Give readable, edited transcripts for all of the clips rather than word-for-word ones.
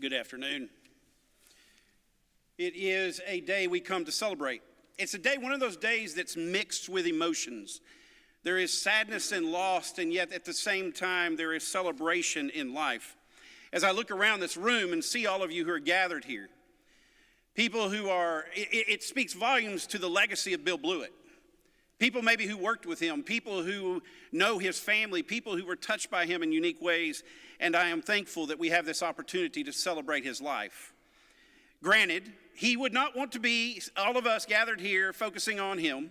Good afternoon. It is a day we come to celebrate. It's a day, one of those days that's mixed with emotions. There is sadness and loss, and yet at the same time, there is celebration in life. As I look around this room and see all of you who are gathered here, people who are, it speaks volumes to the legacy of Bill Blewett. People maybe who worked with him, people who know his family, people who were touched by him in unique ways, and I am thankful that we have this opportunity to celebrate his life. Granted, he would not want to be all of us gathered here focusing on him,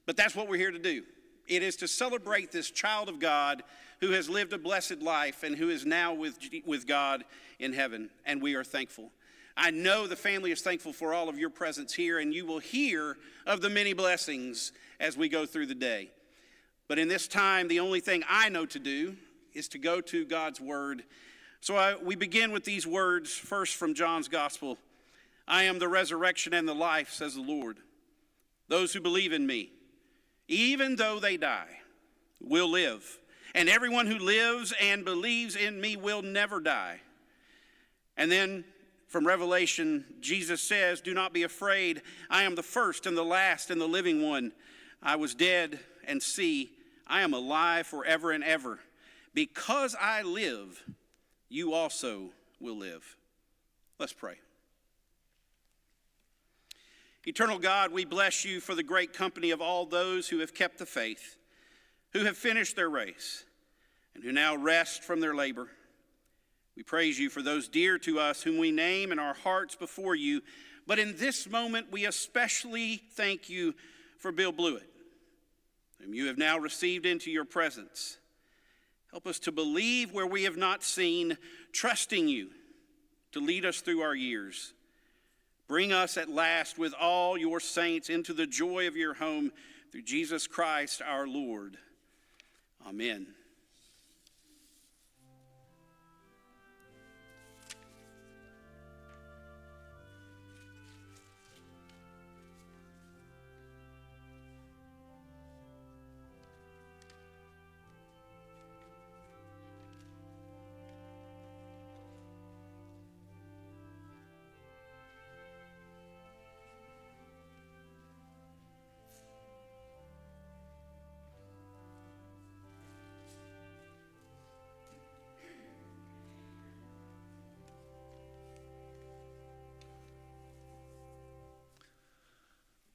but that's what we're here to do. It is to celebrate this child of God who has lived a blessed life and who is now with God in heaven, and we are thankful. I know the family is thankful for all of your presence here, and you will hear of the many blessings as we go through the day. But in this time, the only thing I know to do is to go to God's word. So we begin with these words, first from John's gospel. I am the resurrection and the life, says the Lord. Those who believe in me, even though they die, will live. And everyone who lives and believes in me will never die. And then from Revelation, Jesus says, do not be afraid. I am the first and the last and the living one. I was dead, and see, I am alive forever and ever. Because I live, you also will live. Let's pray. Eternal God, we bless you for the great company of all those who have kept the faith, who have finished their race, and who now rest from their labor. We praise you for those dear to us whom we name in our hearts before you. But in this moment, we especially thank you for Bill Blewett, whom you have now received into your presence. Help us to believe where we have not seen, trusting you to lead us through our years. Bring us at last with all your saints into the joy of your home through Jesus Christ our Lord. Amen.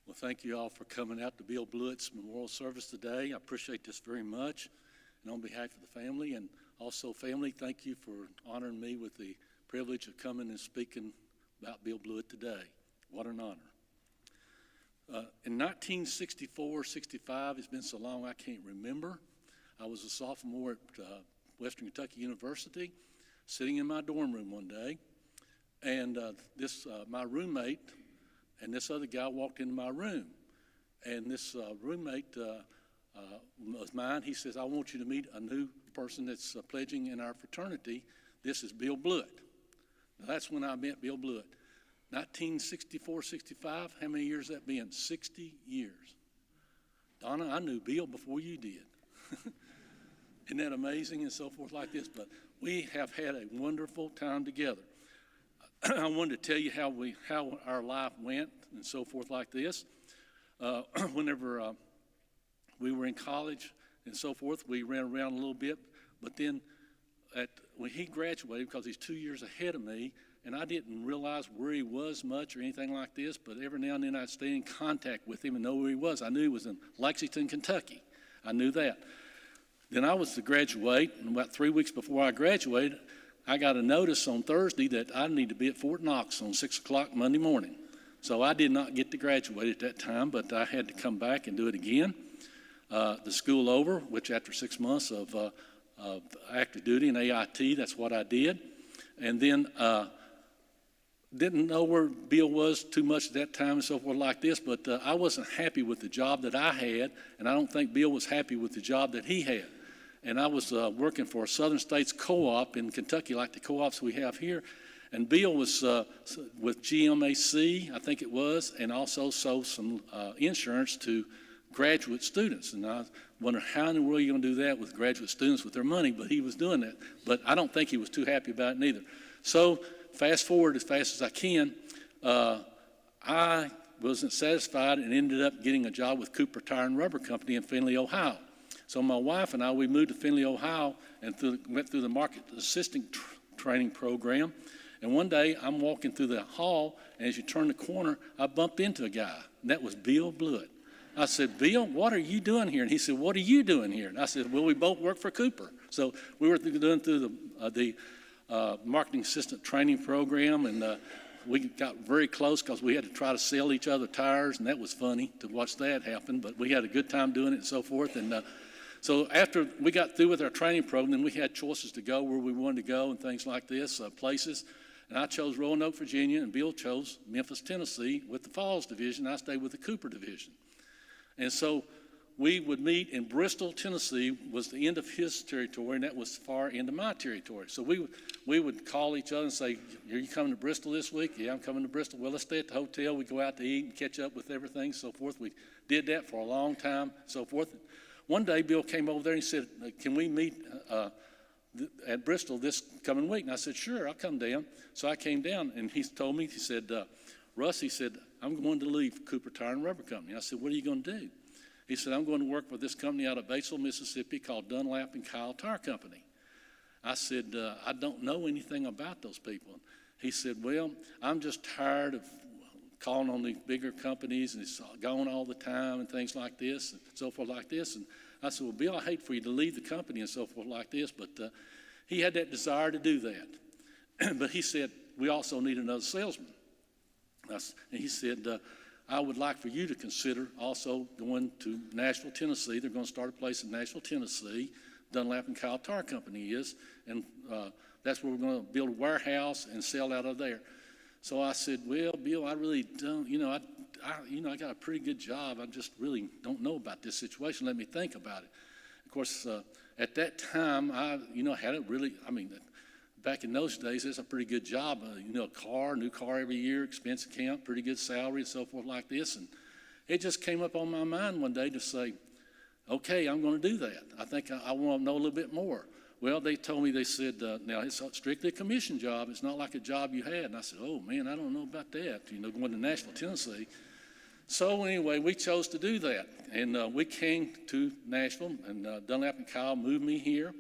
Well, thank you all for coming out to Bill Blewett's memorial service today. I appreciate this very much. And on behalf of the family and also family, thank you for honoring me with the privilege of coming and speaking about Bill Blewett today. What an honor. In 1964, 65, it's been so long I can't remember. I was a sophomore at Western Kentucky University, sitting in my dorm room one day, and my roommate and this other guy walked into my room. And this roommate was mine. He says, I want you to meet a new person that's pledging in our fraternity. This is Bill Blewett. Now, that's when I met Bill Blewett. 1964, 65, how many years that been? 60 years. Donna, I knew Bill before you did. Isn't that amazing and so forth like this? But we have had a wonderful time together. I wanted to tell you how our life went and so forth like this. Whenever we were in college and so forth, we ran around a little bit. But then when he graduated, because he's 2 years ahead of me, and I didn't realize where he was much or anything like this, but every now and then I'd stay in contact with him and know where he was. I knew he was in Lexington, Kentucky. I knew that. Then I was to graduate, and about 3 weeks before I graduated, I got a notice on Thursday that I need to be at Fort Knox on 6 o'clock Monday morning. So I did not get to graduate at that time, but I had to come back and do it again. The school over, which after 6 months of active duty and AIT, that's what I did. And then didn't know where Bill was too much at that time and so forth like this, but I wasn't happy with the job that I had, and I don't think Bill was happy with the job that he had. And I was working for a Southern States co-op in Kentucky, like the co-ops we have here. And Bill was with GMAC, I think it was, and also sold some insurance to graduate students. And I wonder how in the world are you going to do that with graduate students with their money, but he was doing that. But I don't think he was too happy about it neither. So fast forward as fast as I can, I wasn't satisfied and ended up getting a job with Cooper Tire and Rubber Company in Findlay, Ohio. So my wife and I, we moved to Findlay, Ohio, and went through the market assistant training program. And one day, I'm walking through the hall, and as you turn the corner, I bumped into a guy, and that was Bill Blewett. I said, Bill, what are you doing here? And he said, what are you doing here? And I said, well, we both work for Cooper. So we were doing through the marketing assistant training program, and we got very close because we had to try to sell each other tires, and that was funny to watch that happen. But we had a good time doing it and so forth. And so after we got through with our training program, then we had choices to go where we wanted to go and things like this, places. And I chose Roanoke, Virginia, and Bill chose Memphis, Tennessee with the Falls Division. I stayed with the Cooper Division. And so we would meet in Bristol, Tennessee, was the end of his territory, and that was far into my territory. So we would call each other and say, are you coming to Bristol this week? Yeah, I'm coming to Bristol. Well, let's stay at the hotel. We go out to eat and catch up with everything, so forth. We did that for a long time, so forth. One day, Bill came over there and he said, can we meet at Bristol this coming week? And I said, sure, I'll come down. So I came down, and he told me, he said, Russ, he said, I'm going to leave Cooper Tire and Rubber Company. I said, what are you going to do? He said, I'm going to work for this company out of Batesville, Mississippi called Dunlap and Kyle Tire Company. I said, I don't know anything about those people. He said, well, I'm just tired of calling on these bigger companies, and it's going all the time and things like this and so forth like this. And I said, well, Bill, I hate for you to leave the company and so forth like this, but he had that desire to do that. But he said, we also need another salesman. And he said, I would like for you to consider also going to Nashville, Tennessee. They're going to start a place in Nashville, Tennessee. Dunlap and Kyle Tire Company is, and that's where we're going to build a warehouse and sell out of there. So I said, well, Bill, I really don't, I got a pretty good job. I just really don't know about this situation. Let me think about it. Of course, at that time, I hadn't really, back in those days, it's a pretty good job. New car every year, expense account, pretty good salary and so forth like this. And it just came up on my mind one day to say, okay, I'm going to do that. I think I want to know a little bit more. Well, they told me, they said, now it's strictly a commission job. It's not like a job you had. And I said, oh, man, I don't know about that, going to Nashville, Tennessee. So anyway, we chose to do that. And we came to Nashville, and Dunlap and Kyle moved me here.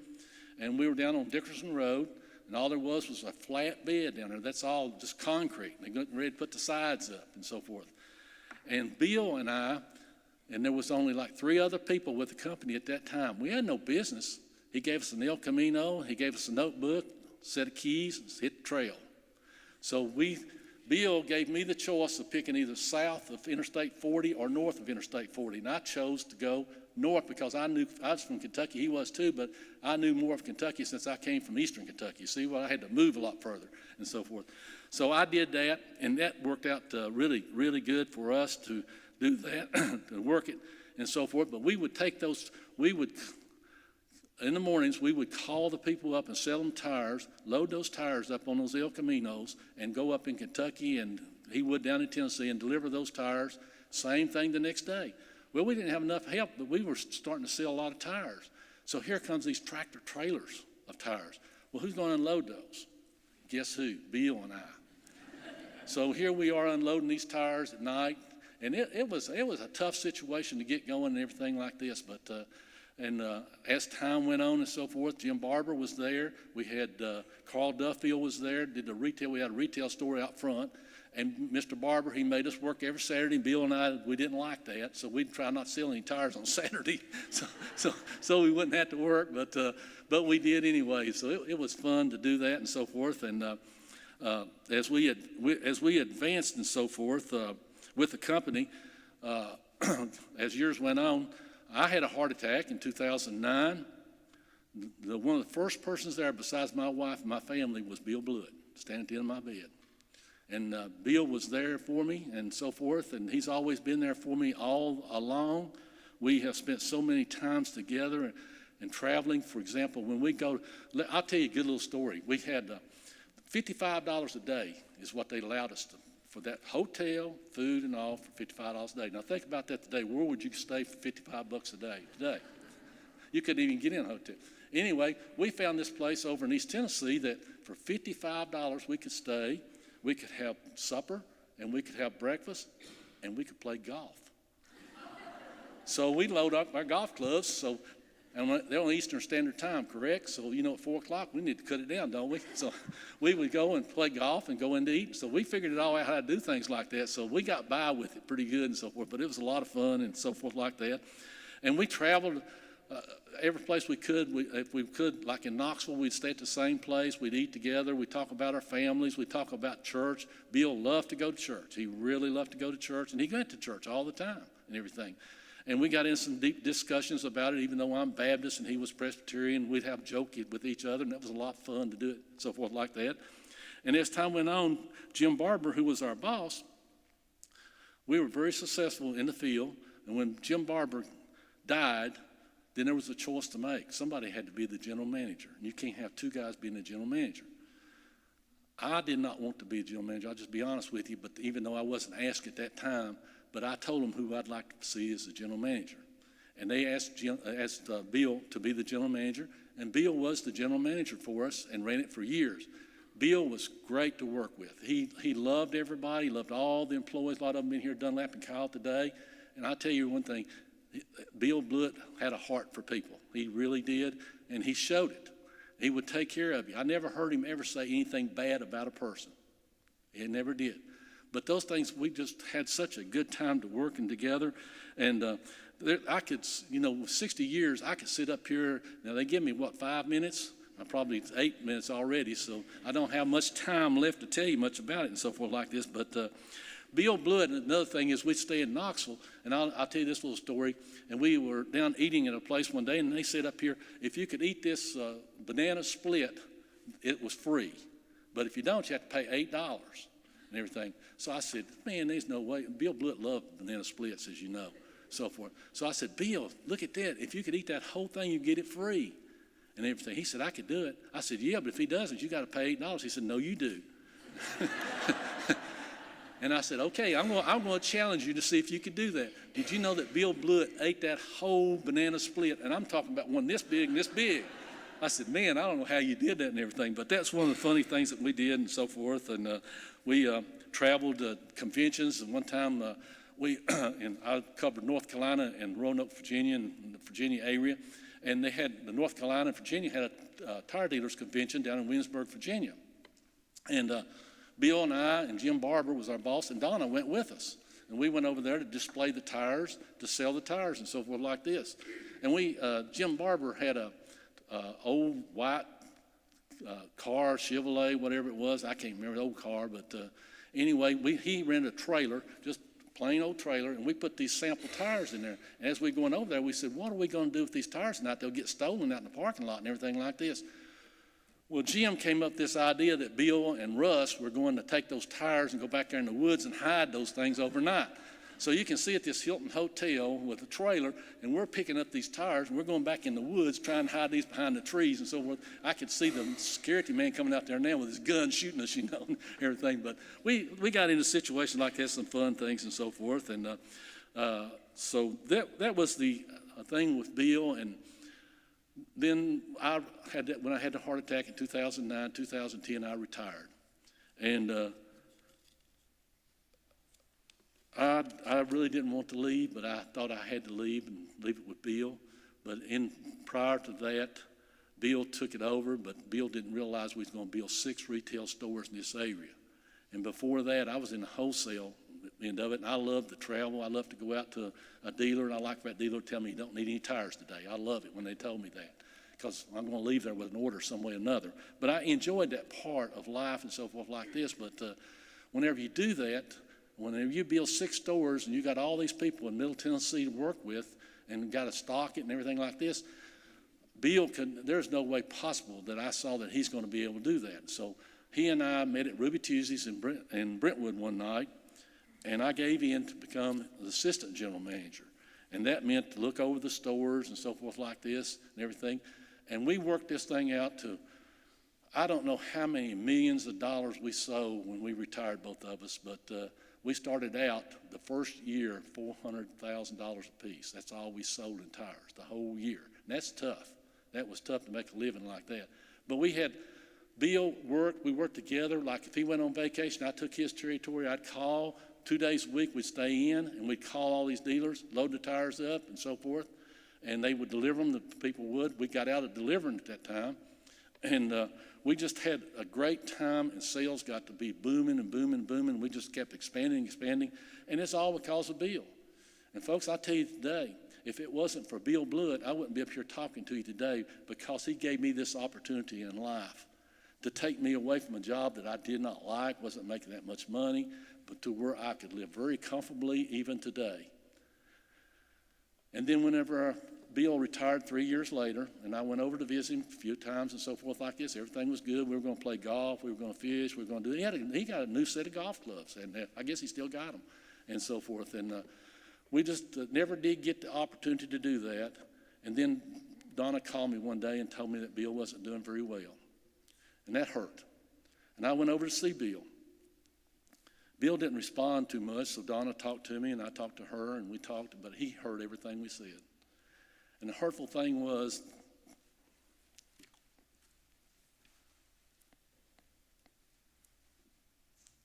And we were down on Dickerson Road, and all there was a flat bed down there. That's all just concrete. They got ready to put the sides up and so forth. And Bill and I, and there was only like 3 other people with the company at that time. We had no business. He gave us an El Camino. He gave us a notebook, set of keys, and hit the trail. So Bill gave me the choice of picking either south of Interstate 40 or north of Interstate 40. And I chose to go north because I knew I was from Kentucky. He was too, but I knew more of Kentucky since I came from eastern Kentucky. See, well, I had to move a lot further and so forth. So I did that, and that worked out really, really good for us to do that, to work it and so forth. But we would take those, in the mornings, we would call the people up and sell them tires, load those tires up on those El Caminos, and go up in Kentucky, and he would down in Tennessee, and deliver those tires. Same thing the next day. Well, we didn't have enough help, but we were starting to sell a lot of tires. So here comes these tractor trailers of tires. Well, who's going to unload those? Guess who? Bill and I. So here we are unloading these tires at night, and it was a tough situation to get going and everything like this, but as time went on and so forth, Jim Barber was there. We had Carl Duffield was there, did the retail. We had a retail store out front. And Mr. Barber, he made us work every Saturday. Bill and I, we didn't like that, so we'd try not to sell any tires on Saturday, so we wouldn't have to work. But we did anyway. So it was fun to do that and so forth. And as we advanced and so forth with the company, as years went on, I had a heart attack in 2009. One of the first persons there besides my wife and my family was Bill Blewett, standing at the end of my bed. And Bill was there for me and so forth, and he's always been there for me all along. We have spent so many times together and traveling. For example, when we go, I'll tell you a good little story. We had $55 a day is what they allowed us to, for that hotel, food, and all for $55 a day. Now think about that today. Where would you stay for $55 a day today? You couldn't even get in a hotel. Anyway, we found this place over in East Tennessee that for $55 we could stay, we could have supper, and we could have breakfast, and we could play golf. So we load up our golf clubs, and they're on Eastern Standard Time, correct? So, at 4 o'clock, we need to cut it down, don't we? So we would go and play golf and go in to eat. So we figured it all out how to do things like that. So we got by with it pretty good and so forth, but it was a lot of fun and so forth like that. And we traveled every place we could. If we could, like in Knoxville, we'd stay at the same place. We'd eat together. We'd talk about our families. We'd talk about church. Bill loved to go to church. He really loved to go to church, and he went to church all the time and everything. And we got in some deep discussions about it, even though I'm Baptist and he was Presbyterian. We'd have joke with each other, and that was a lot of fun to do it, so forth like that. And as time went on, Jim Barber, who was our boss, we were very successful in the field. And when Jim Barber died, then there was a choice to make. Somebody had to be the general manager. And you can't have two guys being the general manager. I did not want to be a general manager. I'll just be honest with you, but even though I wasn't asked at that time, but I told them who I'd like to see as the general manager. And they asked Bill to be the general manager, and Bill was the general manager for us and ran it for years. Bill was great to work with. He loved everybody. He loved all the employees. A lot of them in here, Dunlap and Kyle today. And I'll tell you one thing, Bill Blewett had a heart for people. He really did, and he showed it. He would take care of you. I never heard him ever say anything bad about a person. He never did. But those things, we just had such a good time to working together. And I could, 60 years, I could sit up here. Now, they give me, 5 minutes? I'm probably 8 minutes already, so I don't have much time left to tell you much about it and so forth like this. But Bill Blewett, another thing is we stay in Knoxville, and I'll tell you this little story. And we were down eating at a place one day, and they said up here, if you could eat this banana split, it was free. But if you don't, you have to pay $8 and everything. So I said, man, there's no way. Bill Blewett loved banana splits, as you know, so forth. So I said, Bill, look at that. If you could eat that whole thing, you get it free and everything. He said, I could do it. I said, yeah, but if he doesn't, you got to pay $8. He said, no, you do. And I said, okay, I'm going to challenge you to see if you could do that. Did you know that Bill Blewett ate that whole banana split? And I'm talking about one this big and this big. I said, man, I don't know how you did that and everything, but that's one of the funny things that we did and so forth. And we traveled to conventions, and one time I covered North Carolina and Roanoke, Virginia, and the Virginia area, and they had the North Carolina and Virginia had a tire dealers convention down in Williamsburg, Virginia, and Bill and I and Jim Barber was our boss, and Donna went with us, and we went over there to display the tires, to sell the tires and so forth like this, and Jim Barber had a old white car, Chevrolet, whatever it was. I can't remember the old car, but anyway, he rented a trailer, just plain old trailer, and we put these sample tires in there. And as we were going over there, we said, what are we going to do with these tires tonight? They'll get stolen out in the parking lot and everything like this. Well, Jim came up with this idea that Bill and Russ were going to take those tires and go back there in the woods and hide those things overnight. So you can see at this Hilton Hotel with a trailer, and we're picking up these tires, and we're going back in the woods trying to hide these behind the trees and so forth. I could see the security man coming out there now with his gun shooting us, and everything. But we got into situations like that, some fun things and so forth. And so that was the thing with Bill. And then when I had the heart attack in 2009, 2010, I retired. And I really didn't want to leave, but I thought I had to leave and leave it with Bill. But prior to that, Bill took it over, but Bill didn't realize we was going to build 6 retail stores in this area. And before that, I was in the wholesale end of it, and I love to travel. I love to go out to a dealer, and I like for that dealer to tell me you don't need any tires today. I love it when they told me that, because I'm going to leave there with an order some way or another. But I enjoyed that part of life and so forth like this. But whenever you do that, whenever you build 6 stores and you got all these people in Middle Tennessee to work with and got to stock it and everything like this, there's no way possible that I saw that he's going to be able to do that. So he and I met at Ruby Tuesdays in Brentwood one night, and I gave in to become the assistant general manager. And that meant to look over the stores and so forth like this and everything. And we worked this thing out to, I don't know how many millions of dollars we sold when we retired, both of us, but we started out the first year $400,000 a piece. That's all we sold in tires the whole year. And that's tough. That was tough to make a living like that. But we had Bill we worked together. Like if he went on vacation, I took his territory. I'd call 2 days a week. We'd stay in, and we'd call all these dealers, load the tires up and so forth, and they would deliver them. The people would. We got out of delivering at that time, and we just had a great time, and sales got to be booming and booming and booming. We just kept expanding, and it's all because of Bill. And folks, I tell you today, if it wasn't for Bill Blewett, I wouldn't be up here talking to you today, because he gave me this opportunity in life to take me away from a job that I did not like, wasn't making that much money, but to where I could live very comfortably even today. And then whenever Bill retired 3 years later, and I went over to visit him a few times and so forth like this, everything was good. We were going to play golf. We were going to fish. We were going to do he got a new set of golf clubs, and I guess he still got them and so forth. And we just never did get the opportunity to do that. And then Donna called me one day and told me that Bill wasn't doing very well. And that hurt. And I went over to see Bill. Bill didn't respond too much, so Donna talked to me, and I talked to her, and we talked, but he heard everything we said. And the hurtful thing was,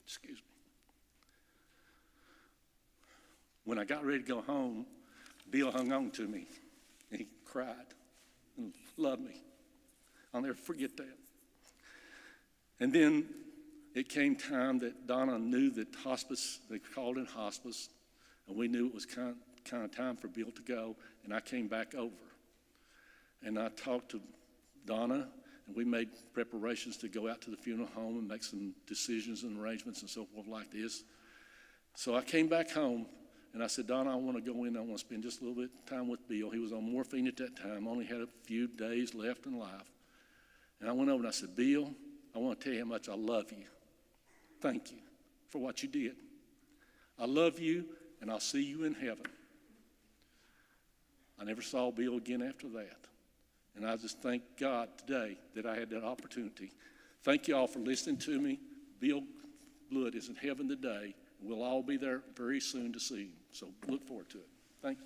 excuse me, when I got ready to go home, Bill hung on to me, and he cried and loved me. I'll never forget that. And then it came time that Donna knew that hospice, they called in hospice, and we knew it was kind of time for Bill to go, and I came back over. And I talked to Donna, and we made preparations to go out to the funeral home and make some decisions and arrangements and so forth like this. So I came back home, and I said, Donna, I want to go in. I want to spend just a little bit of time with Bill. He was on morphine at that time, only had a few days left in life. And I went over and I said, Bill, I want to tell you how much I love you. Thank you for what you did. I love you, and I'll see you in heaven. I never saw Bill again after that. And I just thank God today that I had that opportunity. Thank you all for listening to me. Bill Blewett is in heaven today. We'll all be there very soon to see him. So look forward to it. Thank you.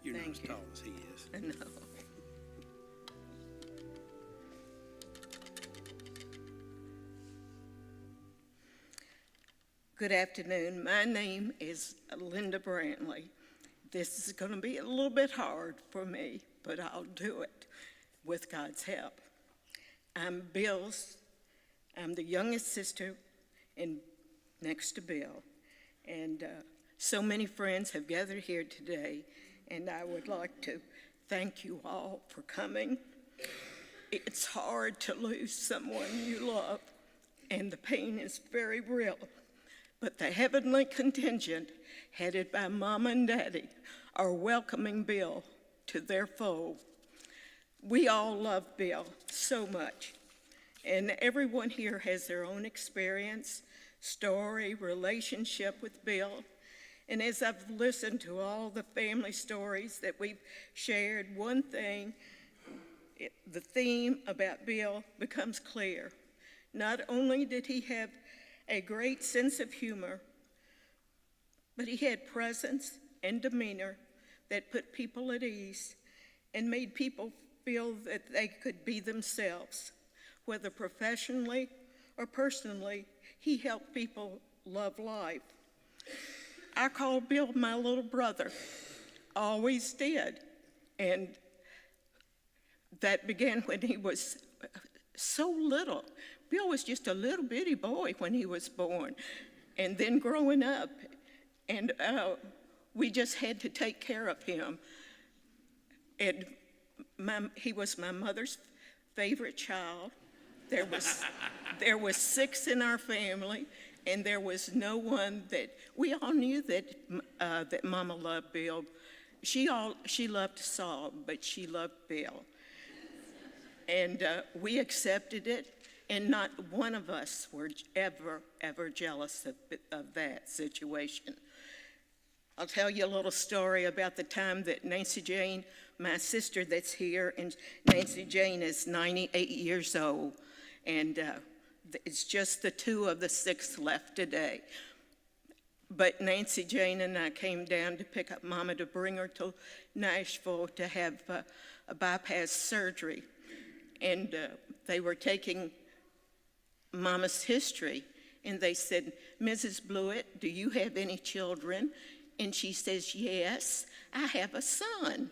You're not as tall as he is. I know. Good afternoon. My name is Linda Brantley. This is going to be a little bit hard for me, but I'll do it with God's help. I'm the youngest sister next to Bill, and so many friends have gathered here today, and I would like to thank you all for coming. It's hard to lose someone you love, and the pain is very real. But the heavenly contingent, headed by Mama and Daddy, are welcoming Bill to their fold. We all love Bill so much, and everyone here has their own experience, story, relationship with Bill. And as I've listened to all the family stories that we've shared, one thing, the theme about Bill becomes clear. Not only did he have a great sense of humor, but he had presence and demeanor that put people at ease and made people feel that they could be themselves. Whether professionally or personally, he helped people love life. I call Bill my little brother, always did. And that began when he was so little. Bill was just a little bitty boy when he was born. And then growing up, and we just had to take care of him. And he was my mother's favorite child. There was 6 in our family. And there was no one that, we all knew that Mama loved Bill. She loved Saul, but she loved Bill. And we accepted it, And not one of us were ever jealous of that situation. I'll tell you a little story about the time that Nancy Jane, my sister that's here, and Nancy Jane is 98 years old, and it's just the two of the six left today. But Nancy Jane and I came down to pick up Mama to bring her to Nashville to have a bypass surgery. And they were taking Mama's history, and they said, "Mrs. Blewett, do you have any children?" And she says, "Yes, I have a son."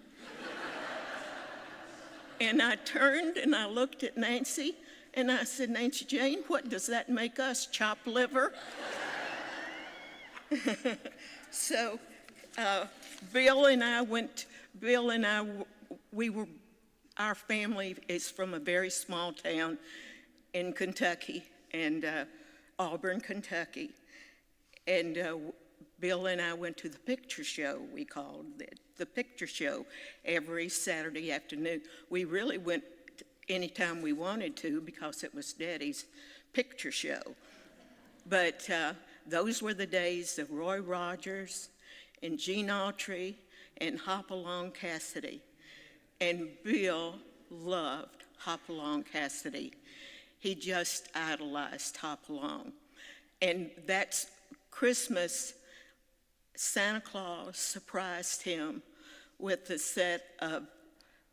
And I turned and I looked at Nancy and I said, "Nancy Jane, what does that make us, chopped liver?" So Bill and I, our family is from a very small town in Kentucky, and Auburn, Kentucky. And Bill and I went to the picture show, we called it, the picture show, every Saturday afternoon. We really went anytime we wanted to because it was Daddy's picture show. But those were the days of Roy Rogers and Gene Autry and Hopalong Cassidy. And Bill loved Hopalong Cassidy. He just idolized Hopalong. And that's Christmas, Santa Claus surprised him with a set of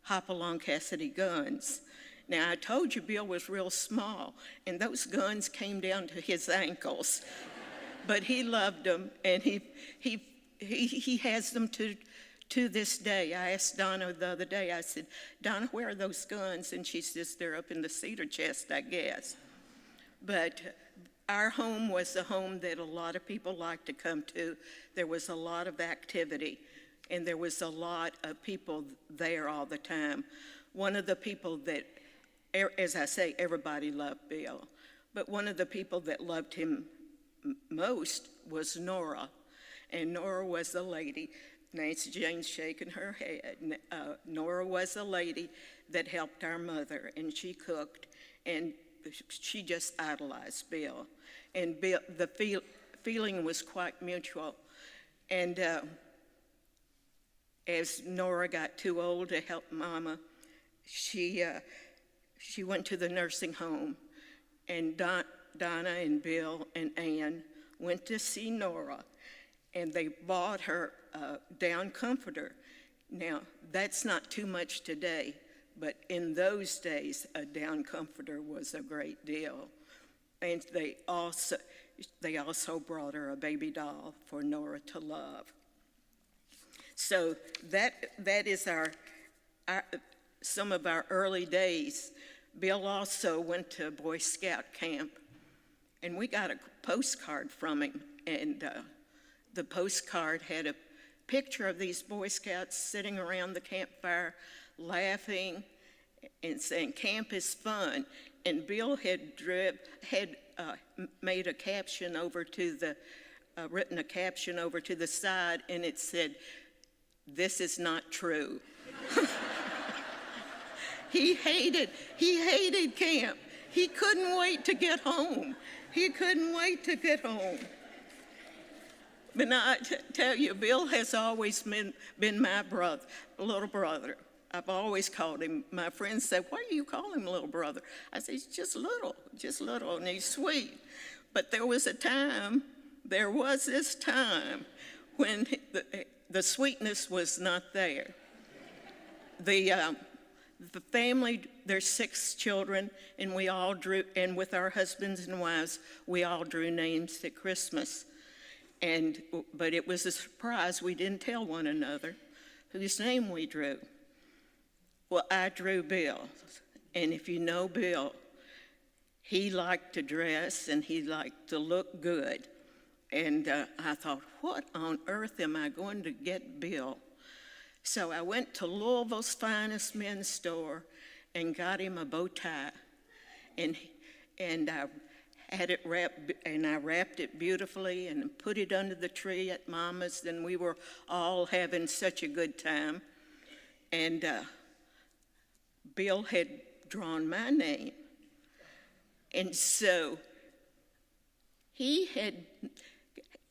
Hopalong Cassidy guns. Now, I told you Bill was real small, and those guns came down to his ankles. But he loved them, and he has them to this day. I asked Donna the other day, I said, "Donna, where are those guns?" And she says, "They're up in the cedar chest, I guess." But our home was a home that a lot of people liked to come to. There was a lot of activity, and there was a lot of people there all the time. One of the people that, as I say, everybody loved Bill, but one of the people that loved him most was Nora. And Nora was a lady. Nancy Jane's shaking her head. Nora was a lady that helped our mother, and she cooked, and she just idolized Bill. And Bill, the feeling was quite mutual. And as Nora got too old to help Mama, she went to the nursing home, and Donna and Bill and Ann went to see Nora, and they bought her a down comforter. Now, that's not too much today, but in those days, a down comforter was a great deal. And they also brought her a baby doll for Nora to love. So that is some of our early days. Bill also went to Boy Scout camp, and we got a postcard from him, and the postcard had a picture of these Boy Scouts sitting around the campfire laughing and saying, "Camp is fun." And Bill had made a caption over to the, written a caption over to the side, and it said, "This is not true." He hated camp. He couldn't wait to get home. But I tell you, Bill has always been my little brother. I've always called him. My friends say, "Why do you call him little brother?" I say, "He's just little, and he's sweet." But there was this time when the sweetness was not there. The family, there's 6 children, and we all drew, and with our husbands and wives, we all drew names at Christmas. But it was a surprise. We didn't tell one another whose name we drew. Well, I drew Bill, and if you know Bill, he liked to dress and he liked to look good. And I thought, what on earth am I going to get Bill? So I went to Louisville's finest men's store and got him a bow tie, and I had it wrapped, and I wrapped it beautifully and put it under the tree at Mama's, and we were all having such a good time. And Bill had drawn my name, And so he had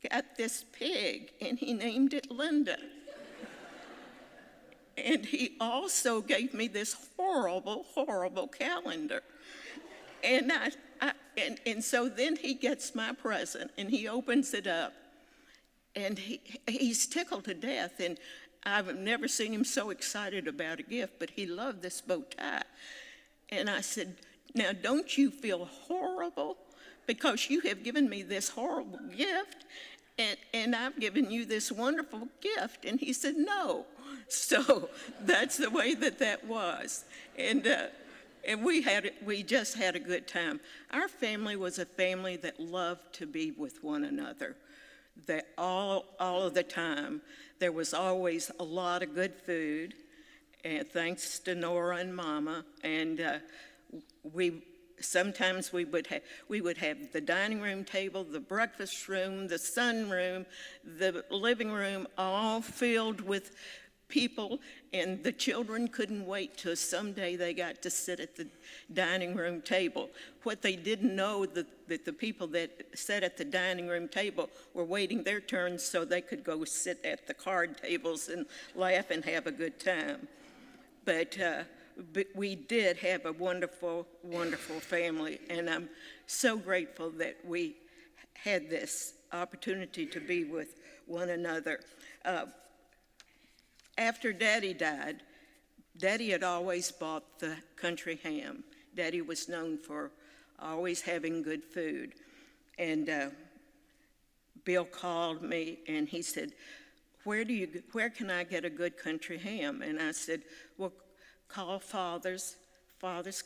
got this pig, and he named it Linda. And he also gave me this horrible, horrible calendar. And and so then he gets my present, and he opens it up, and he's tickled to death. And I've never seen him so excited about a gift, but he loved this bow tie. And I said, now don't you feel horrible because you have given me this horrible gift, and I've given you this wonderful gift? And he said, no. So that's the way that was. And we just had a good time. Our family was a family that loved to be with one another. That all of the time, there was always a lot of good food, and thanks to Nora and Mama. And sometimes we would have the dining room table, the breakfast room, the sunroom, the living room, all filled with people, and the children couldn't wait till someday they got to sit at the dining room table. What they didn't know that the people that sat at the dining room table were waiting their turn so they could go sit at the card tables and laugh and have a good time. But we did have a wonderful, wonderful family, and I'm so grateful that we had this opportunity to be with one another. After Daddy died, Daddy had always bought the country ham. Daddy was known for always having good food. And Bill called me and he said, where can I get a good country ham? And I said, well, call Father's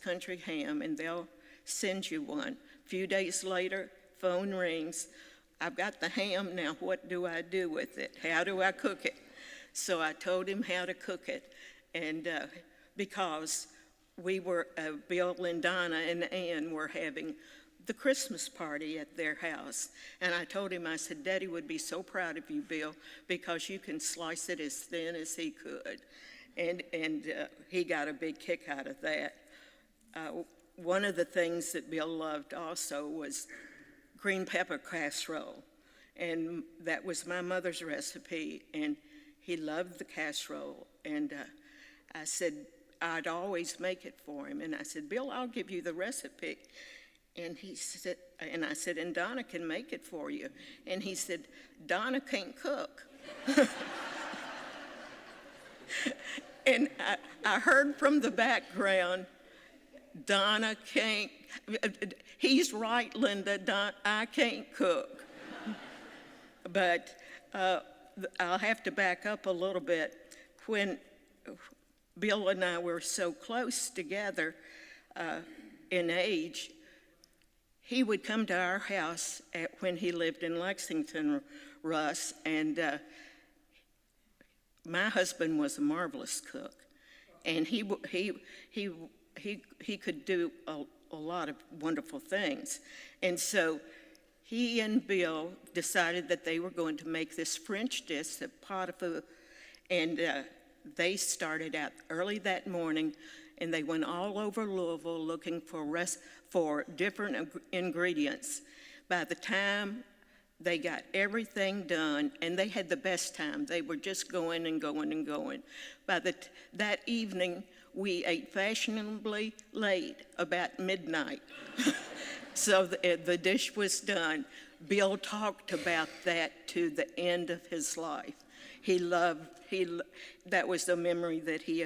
Country Ham, and they'll send you one. A few days later, phone rings. I've got the ham now. What do I do with it? How do I cook it? So I told him how to cook it, and because we were, Bill and Donna and Ann were having the Christmas party at their house. And I told him, I said, Daddy would be so proud of you, Bill, because you can slice it as thin as he could. And he got a big kick out of that. One of the things that Bill loved also was green pepper casserole. And that was my mother's recipe, and he loved the casserole. And I said, I'd always make it for him. And I said, Bill, I'll give you the recipe. And he said, and I said, and Donna can make it for you. And he said, Donna can't cook. And I heard from the background, Donna can't, he's right, Linda, I can't cook. But I'll have to back up a little bit. When Bill and I were so close together in age, he would come to our house when he lived in Lexington, Russ, and my husband was a marvelous cook, and he could do a lot of wonderful things. And so he and Bill decided that they were going to make this French dish, a pot of food, and they started out early that morning, and they went all over Louisville looking for different ingredients. By the time they got everything done, and they had the best time. They were just going and going and going. That evening, we ate fashionably late, about midnight. So the dish was done. Bill talked about that to the end of his life. That was the memory that he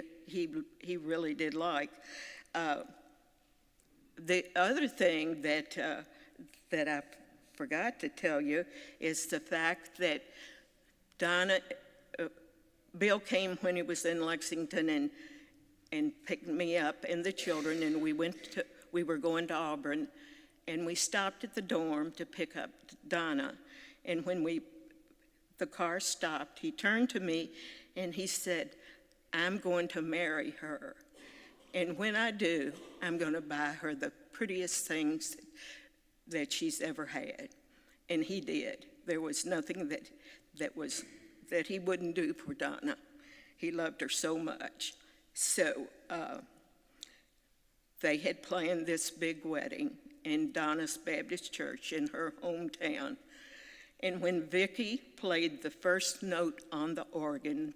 really did like. The other thing that I forgot to tell you is the fact that Bill came when he was in Lexington and picked me up and the children, and we were going to Auburn, and we stopped at the dorm to pick up Donna. And when the car stopped, he turned to me and he said, I'm going to marry her. And when I do, I'm going to buy her the prettiest things that she's ever had. And he did. There was nothing that he wouldn't do for Donna. He loved her so much. So they had planned this big wedding, in Donna's Baptist Church in her hometown. And when Vicki played the first note on the organ,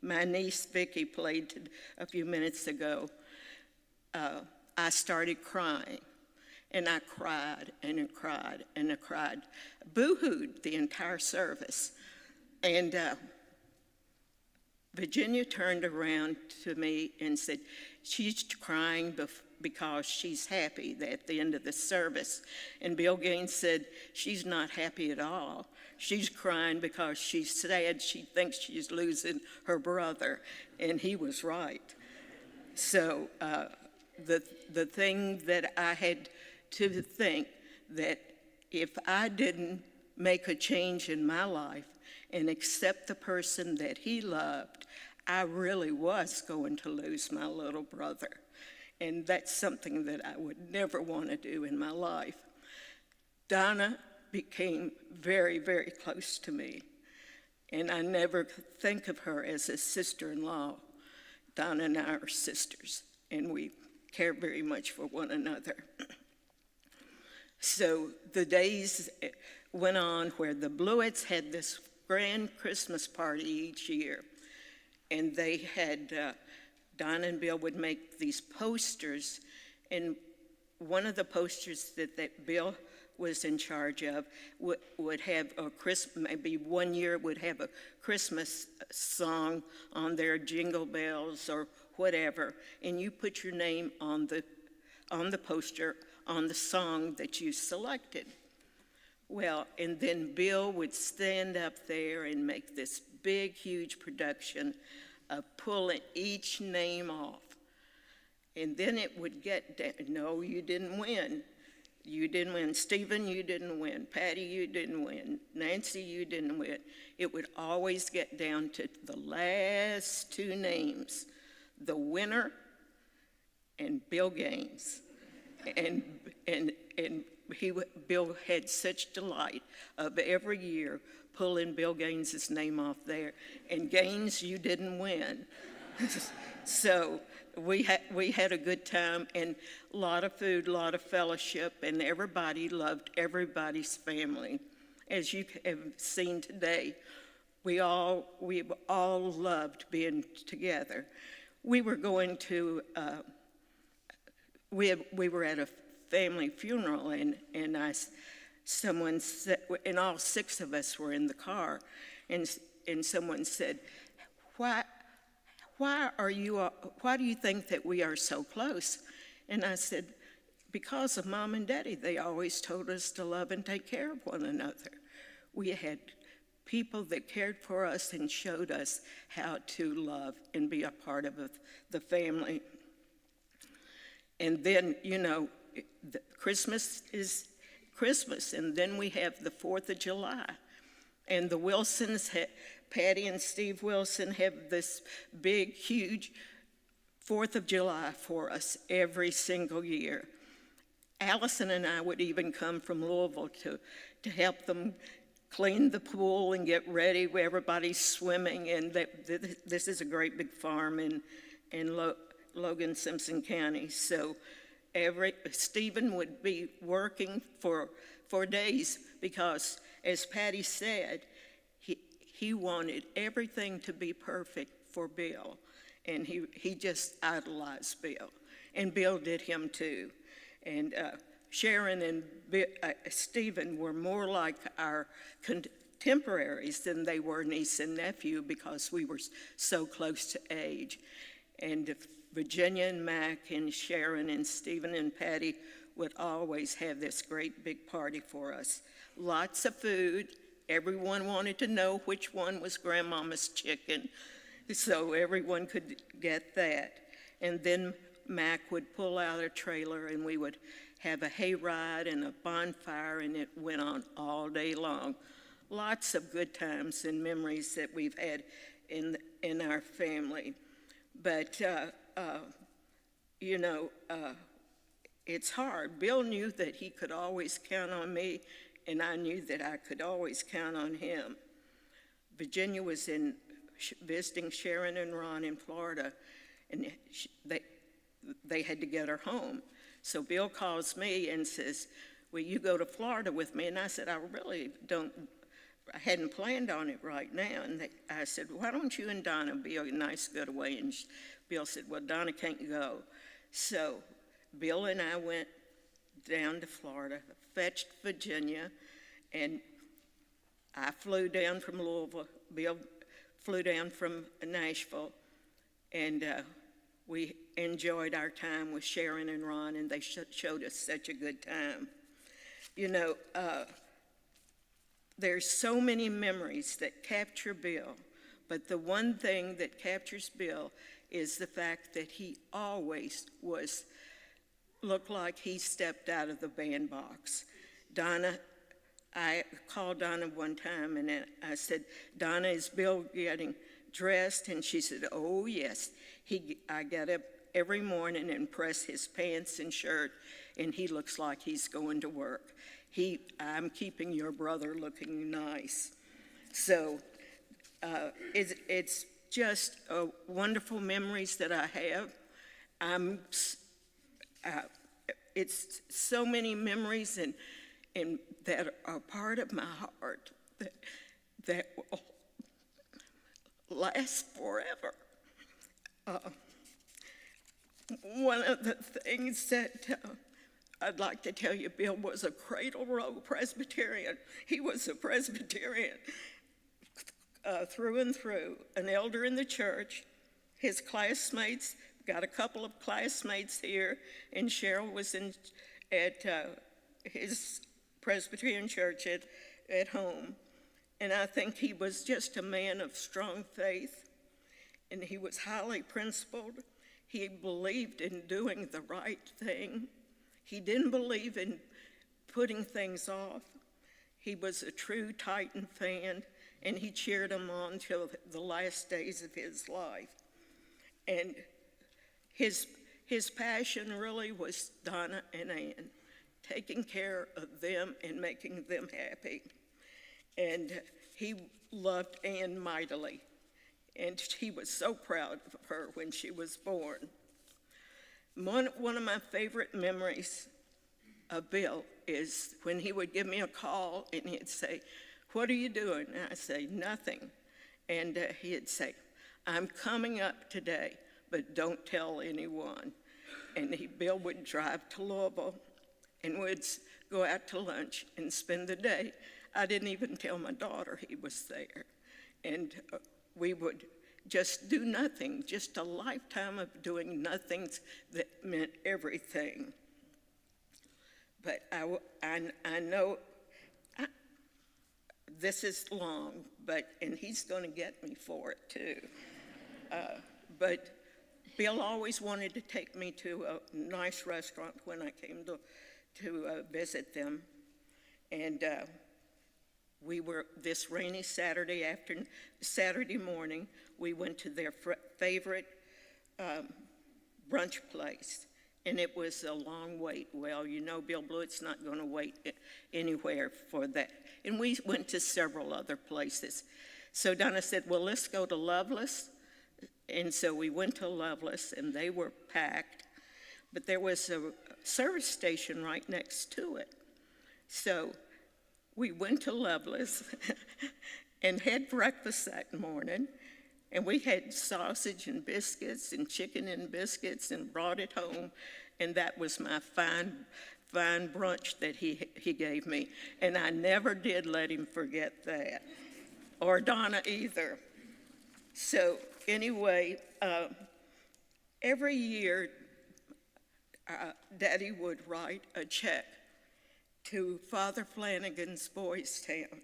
my niece Vicki played a few minutes ago, I started crying. And I cried and I cried and I cried, boo-hooed the entire service. And Virginia turned around to me and said, she's crying because she's happy at the end of the service. And Bill Gaines said, she's not happy at all. She's crying because she's sad. She thinks she's losing her brother. And he was right. So the thing that I had to think that if I didn't make a change in my life and accept the person that he loved, I really was going to lose my little brother. And that's something that I would never want to do in my life. Donna became very, very close to me. And I never think of her as a sister-in-law. Donna and I are sisters, and we care very much for one another. So the days went on where the Blewetts had this grand Christmas party each year. And they had, Don and Bill would make these posters. And one of the posters that Bill was in charge of would have a maybe one year would have a Christmas song on there, Jingle Bells or whatever. And you put your name on the poster on the song that you selected. Well, and then Bill would stand up there and make this big, huge production of pulling each name off. And then it would get down, no, you didn't win. You didn't win. Stephen, you didn't win. Patty, you didn't win. Nancy, you didn't win. It would always get down to the last two names, the winner and Bill Gaines. And Bill had such delight of every year pulling Bill Gaines's name off there. And Gaines, you didn't win. So we had a good time and a lot of food, a lot of fellowship, and everybody loved everybody's family. As you have seen today, we all loved being together. We were going to. We were at a family funeral, and someone said, and all six of us were in the car, and someone said, why do you think that we are so close? And I said, because of Mom and Daddy, they always told us to love and take care of one another. We had people that cared for us and showed us how to love and be a part of the family. And then, Christmas is Christmas, and then we have the 4th of July. And the Wilsons, Patty and Steve Wilson, have this big, huge 4th of July for us every single year. Allison and I would even come from Louisville to help them clean the pool and get ready where everybody's swimming. And this is a great big farm in Logan, Simpson County. So Stephen would be working for days because, as Patty said, he wanted everything to be perfect for Bill. And he just idolized Bill. And Bill did him too. And Sharon and Stephen were more like our contemporaries than they were niece and nephew because we were so close to age. And Virginia and Mac and Sharon and Stephen and Patty would always have this great big party for us. Lots of food. Everyone wanted to know which one was Grandmama's chicken, so everyone could get that. And then Mac would pull out a trailer and we would have a hayride and a bonfire, and it went on all day long. Lots of good times and memories that we've had in our family. But, it's hard. Bill knew that he could always count on me, and I knew that I could always count on him. Virginia was visiting Sharon and Ron in Florida, and they had to get her home. So Bill calls me and says, will you go to Florida with me? And I said, I hadn't planned on it right now. And I said, why don't you and Donna be a nice getaway? And Bill said, well, Donna can't go. So Bill and I went down to Florida, fetched Virginia, and I flew down from Louisville. Bill flew down from Nashville, and we enjoyed our time with Sharon and Ron, and they showed us such a good time. You know, there's so many memories that capture Bill, but the one thing that captures Bill is the fact that he always looked like he stepped out of the bandbox. Donna, I called Donna one time and I said, Donna, is Bill getting dressed? And she said, oh yes. I get up every morning and press his pants and shirt, and he looks like he's going to work. I'm keeping your brother looking nice. So it's just wonderful memories that I have. It's so many memories and that are part of my heart that will last forever. One of the things that I'd like to tell you, Bill was a Cradle Row Presbyterian. He was a Presbyterian through and through, an elder in the church. His classmates, got a couple of classmates here, and Cheryl was at his Presbyterian church at home. And I think he was just a man of strong faith, and he was highly principled. He believed in doing the right thing. He didn't believe in putting things off. He was a true Titan fan, and he cheered them on till the last days of his life. And his passion really was Donna and Ann, taking care of them and making them happy. And he loved Ann mightily, and he was so proud of her when she was born. One of my favorite memories of Bill is when he would give me a call and he'd say, what are you doing? And I'd say, nothing. And he'd say, I'm coming up today, but don't tell anyone. And Bill would drive to Louisville and would go out to lunch and spend the day. I didn't even tell my daughter he was there. And we would just do nothing, just a lifetime of doing nothings that meant everything. But I know this is long, and he's going to get me for it too. But Bill always wanted to take me to a nice restaurant when I came to visit them. And we were, this rainy Saturday morning, we went to their favorite brunch place. And it was a long wait. Well, you know, Bill Blewett's not going to wait anywhere for that. And we went to several other places. So Donna said, well, let's go to Loveless. And so we went to Loveless, and they were packed. But there was a service station right next to it. So we went to Loveless and had breakfast that morning. And we had sausage and biscuits and chicken and biscuits and brought it home. And that was my fine brunch that he gave me. And I never did let him forget that, or Donna either. So anyway, every year, Daddy would write a check to Father Flanagan's Boys Town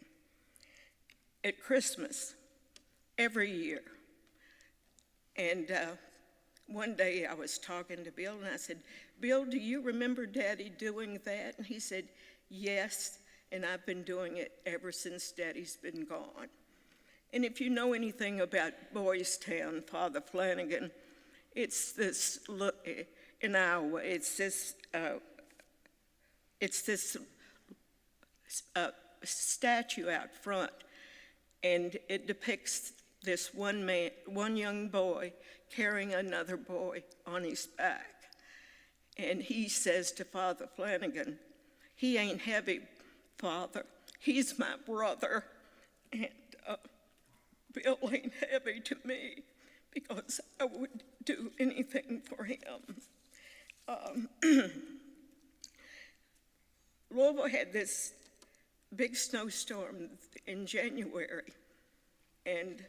at Christmas every year. And one day I was talking to Bill, and I said, Bill, do you remember Daddy doing that? And he said, yes, and I've been doing it ever since Daddy's been gone. And if you know anything about Boys Town, Father Flanagan, it's this, look, in Iowa, it's this statue out front, and it depicts this one young boy carrying another boy on his back. And he says to Father Flanagan, he ain't heavy, Father. He's my brother. And Bill ain't heavy to me because I would do anything for him. Louisville had this big snowstorm in January, and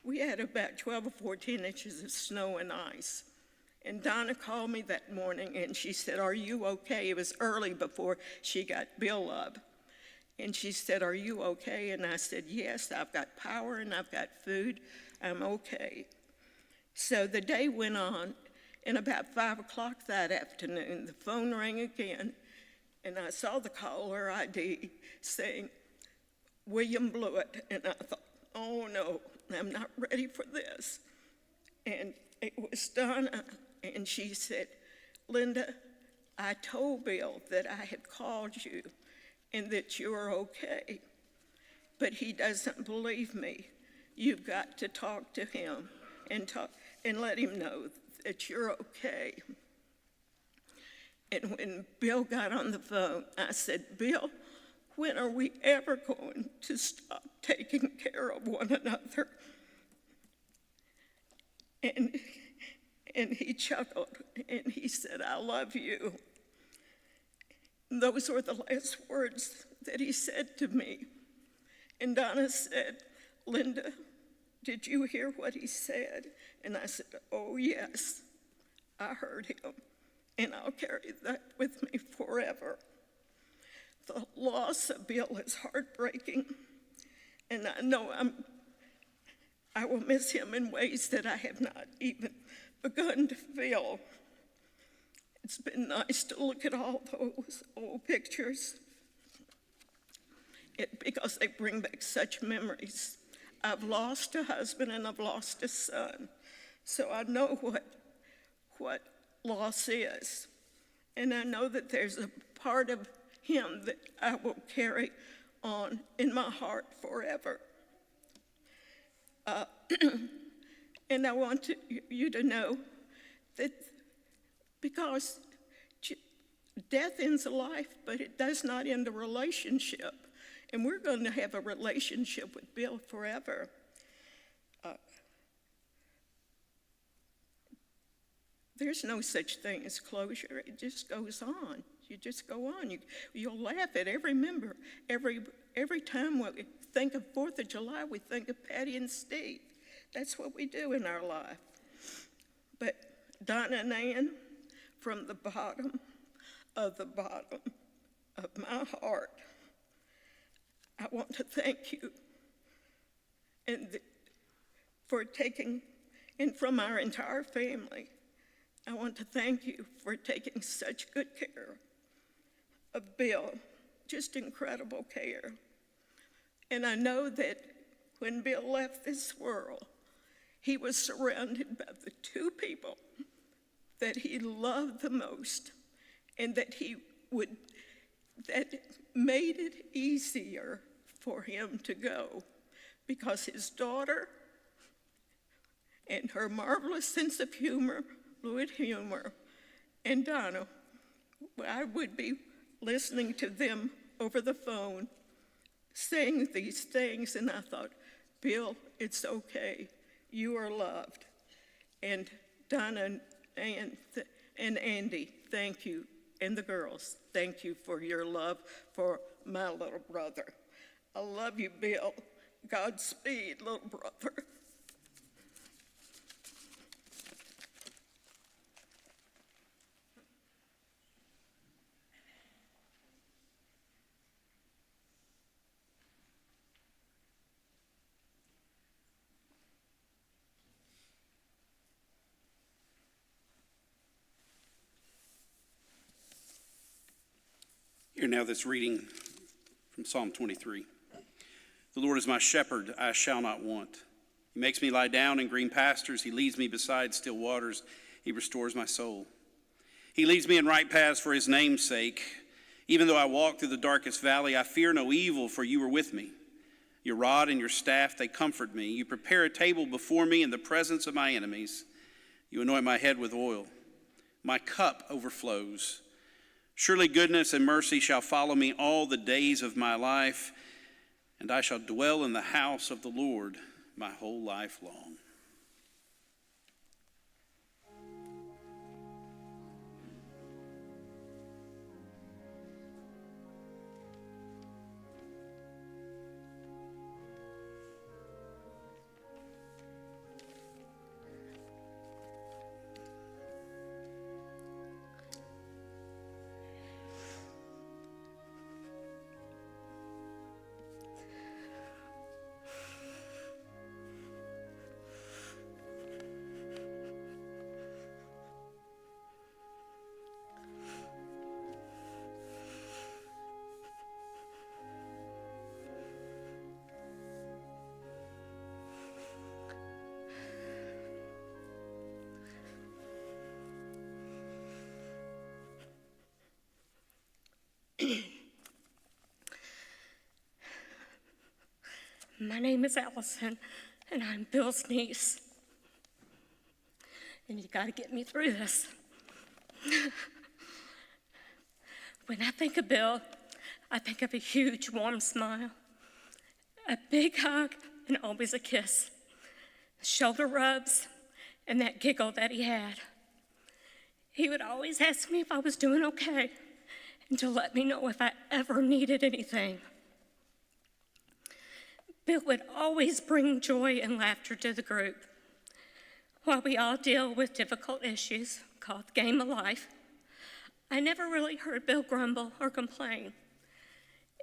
we had about 12 or 14 inches of snow and ice. And Donna called me that morning, and she said, "Are you okay?" It was early before she got Bill up. And she said, "Are you okay?" And I said, "Yes, I've got power and I've got food. I'm okay." So the day went on, and about 5 o'clock that afternoon, the phone rang again, and I saw the caller ID saying, "William Blewett," and I thought, oh no, I'm not ready for this. And it was Donna, and she said, "Linda, I told Bill that I had called you and that you were okay, but he doesn't believe me. You've got to talk to him and let him know that you're okay." And when Bill got on the phone, I said, "Bill, when are we ever going to stop taking care of one another?" And he chuckled, and he said, "I love you." And those were the last words that he said to me. And Donna said, "Linda, did you hear what he said?" And I said, "Oh, yes, I heard him, and I'll carry that with me forever." The loss of Bill is heartbreaking, and I know I will miss him in ways that I have not even begun to feel. It's been nice to look at all those old pictures because they bring back such memories. I've lost a husband and I've lost a son, so I know what loss is. And I know that there's a part of him that I will carry on in my heart forever. And I want you to know that because death ends a life, but it does not end a relationship. And we're going to have a relationship with Bill forever. There's no such thing as closure. It just goes on. You just go on. You'll laugh at every member. Every time we think of 4th of July, we think of Patty and Steve. That's what we do in our life. But Donna and Ann, from the bottom of my heart, I want to thank you for taking, and from our entire family, I want to thank you for taking such good care of Bill, just incredible care. And I know that when Bill left this world, he was surrounded by the two people that he loved the most, and that made it easier for him to go, because his daughter and her marvelous sense of humor, Blewett humor, and Donna, I would be listening to them over the phone saying these things, and I thought, Bill, it's okay. You are loved. And Donna and Andy, thank you. And the girls, thank you for your love for my little brother. I love you, Bill. Godspeed, little brother. Hear now this reading from Psalm 23. The Lord is my shepherd, I shall not want. He makes me lie down in green pastures. He leads me beside still waters. He restores my soul. He leads me in right paths for his name's sake. Even though I walk through the darkest valley, I fear no evil, for you are with me. Your rod and your staff, they comfort me. You prepare a table before me in the presence of my enemies. You anoint my head with oil. My cup overflows. Surely goodness and mercy shall follow me all the days of my life, and I shall dwell in the house of the Lord my whole life long. My name is Allison, and I'm Bill's niece. And you got to get me through this. When I think of Bill, I think of a huge, warm smile, a big hug, and always a kiss, shoulder rubs, and that giggle that he had. He would always ask me if I was doing okay and to let me know if I ever needed anything. Bill would always bring joy and laughter to the group. While we all deal with difficult issues called the game of life, I never really heard Bill grumble or complain.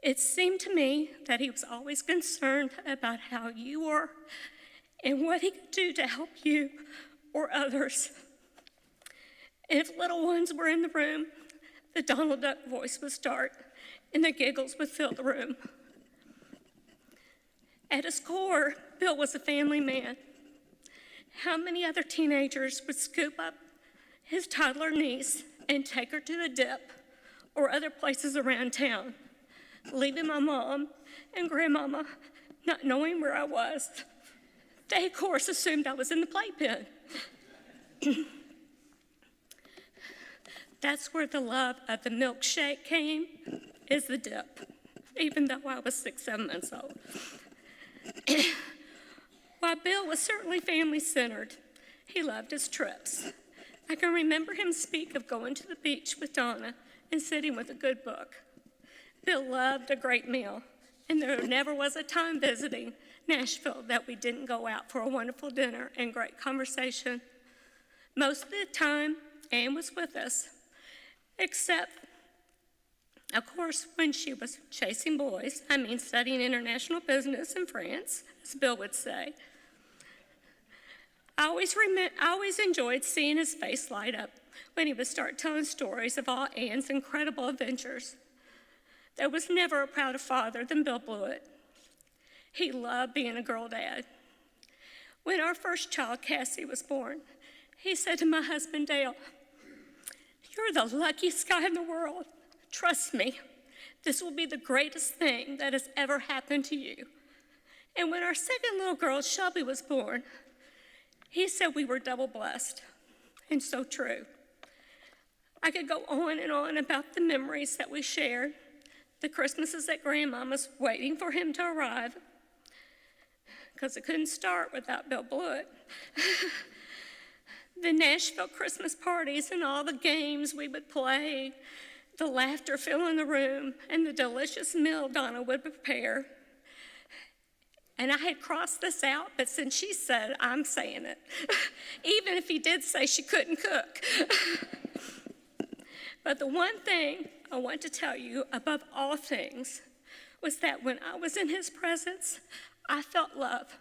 It seemed to me that he was always concerned about how you were and what he could do to help you or others. And if little ones were in the room, the Donald Duck voice would start and the giggles would fill the room. At his core, Bill was a family man. How many other teenagers would scoop up his toddler niece and take her to the dip or other places around town, leaving my mom and grandmama not knowing where I was? They, of course, assumed I was in the playpen. That's where the love of the milkshake came, is the dip, even though I was 6, 7 months old. While Bill was certainly family-centered, he loved his trips. I can remember him speak of going to the beach with Donna and sitting with a good book. Bill loved a great meal, and there never was a time visiting Nashville that we didn't go out for a wonderful dinner and great conversation. Most of the time, Anne was with us, except, of course, when she was chasing boys, studying international business in France, as Bill would say. I always enjoyed seeing his face light up when he would start telling stories of all Anne's incredible adventures. There was never a prouder father than Bill Blewett. He loved being a girl dad. When our first child, Cassie, was born, he said to my husband, Dale, "You're the luckiest guy in the world. Trust me, this will be the greatest thing that has ever happened to you." And when our second little girl, Shelby, was born, he said we were double blessed, and so true. I could go on and on about the memories that we shared, the Christmases at Grandmama's waiting for him to arrive, because it couldn't start without Bill Blewett. The Nashville Christmas parties and all the games we would play, the laughter filling the room, and the delicious meal Donna would prepare. And I had crossed this out, but since she said, I'm saying it, even if he did say she couldn't cook. But the one thing I want to tell you above all things was that when I was in his presence, I felt love.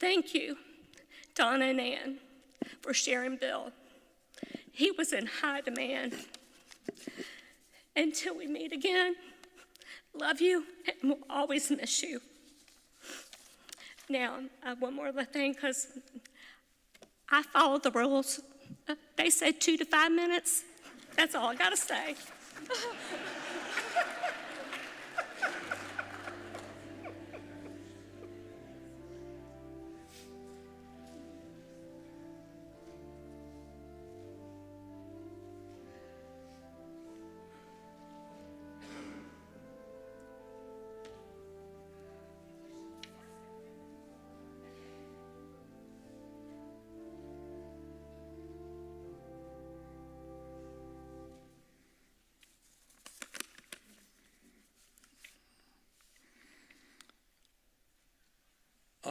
Thank you, Donna and Ann, for sharing Bill. He was in high demand. Until we meet again, love you and will always miss you. Now, one more thing, because I followed the rules. They said 2 to 5 minutes. That's all I got to say.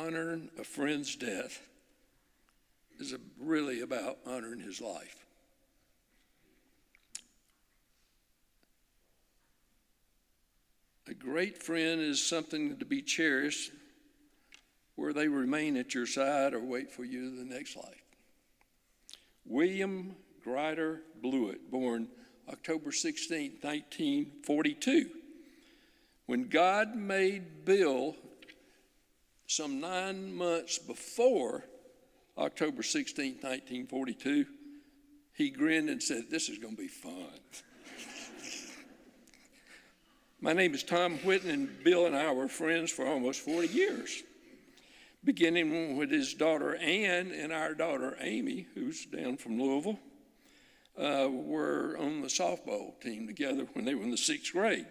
honoring a friend's death is really about honoring his life. A great friend is something to be cherished, where they remain at your side or wait for you in the next life. William Grider Blewett, born October 16, 1942. When God made Bill some 9 months before October 16, 1942, he grinned and said, "This is going to be fun." My name is Tom Whitten, and Bill and I were friends for almost 40 years. Beginning with his daughter Ann and our daughter Amy, who's down from Louisville, were on the softball team together when they were in the 6th grade.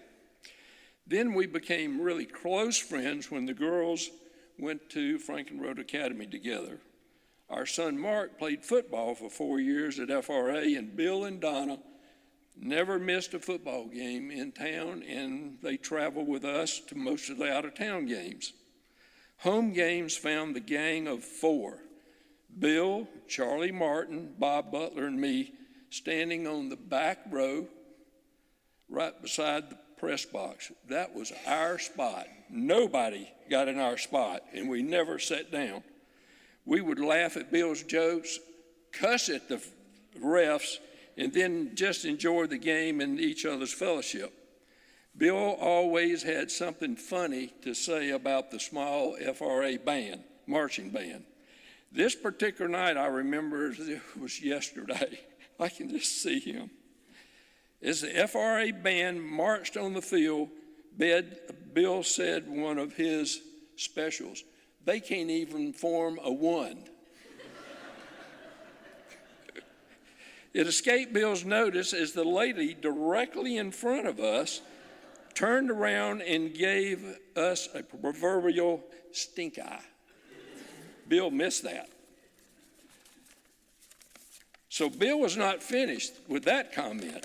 Then we became really close friends when the girls went to Franklin Road Academy together. Our son Mark played football for 4 years at FRA, and Bill and Donna never missed a football game in town, and they traveled with us to most of the out-of-town games. Home games found the gang of 4, Bill, Charlie Martin, Bob Butler, and me, standing on the back row right beside the press box. That was our spot. Nobody got in our spot, and we never sat down. We would laugh at Bill's jokes, cuss at the refs, and then just enjoy the game and each other's fellowship. Bill always had something funny to say about the small FRA band, marching band. This particular night, I remember as it was yesterday. I can just see him. As the FRA band marched on the field, Bill said one of his specials, "They can't even form a 1." It escaped Bill's notice as the lady directly in front of us turned around and gave us a proverbial stink eye. Bill missed that. So Bill was not finished with that comment.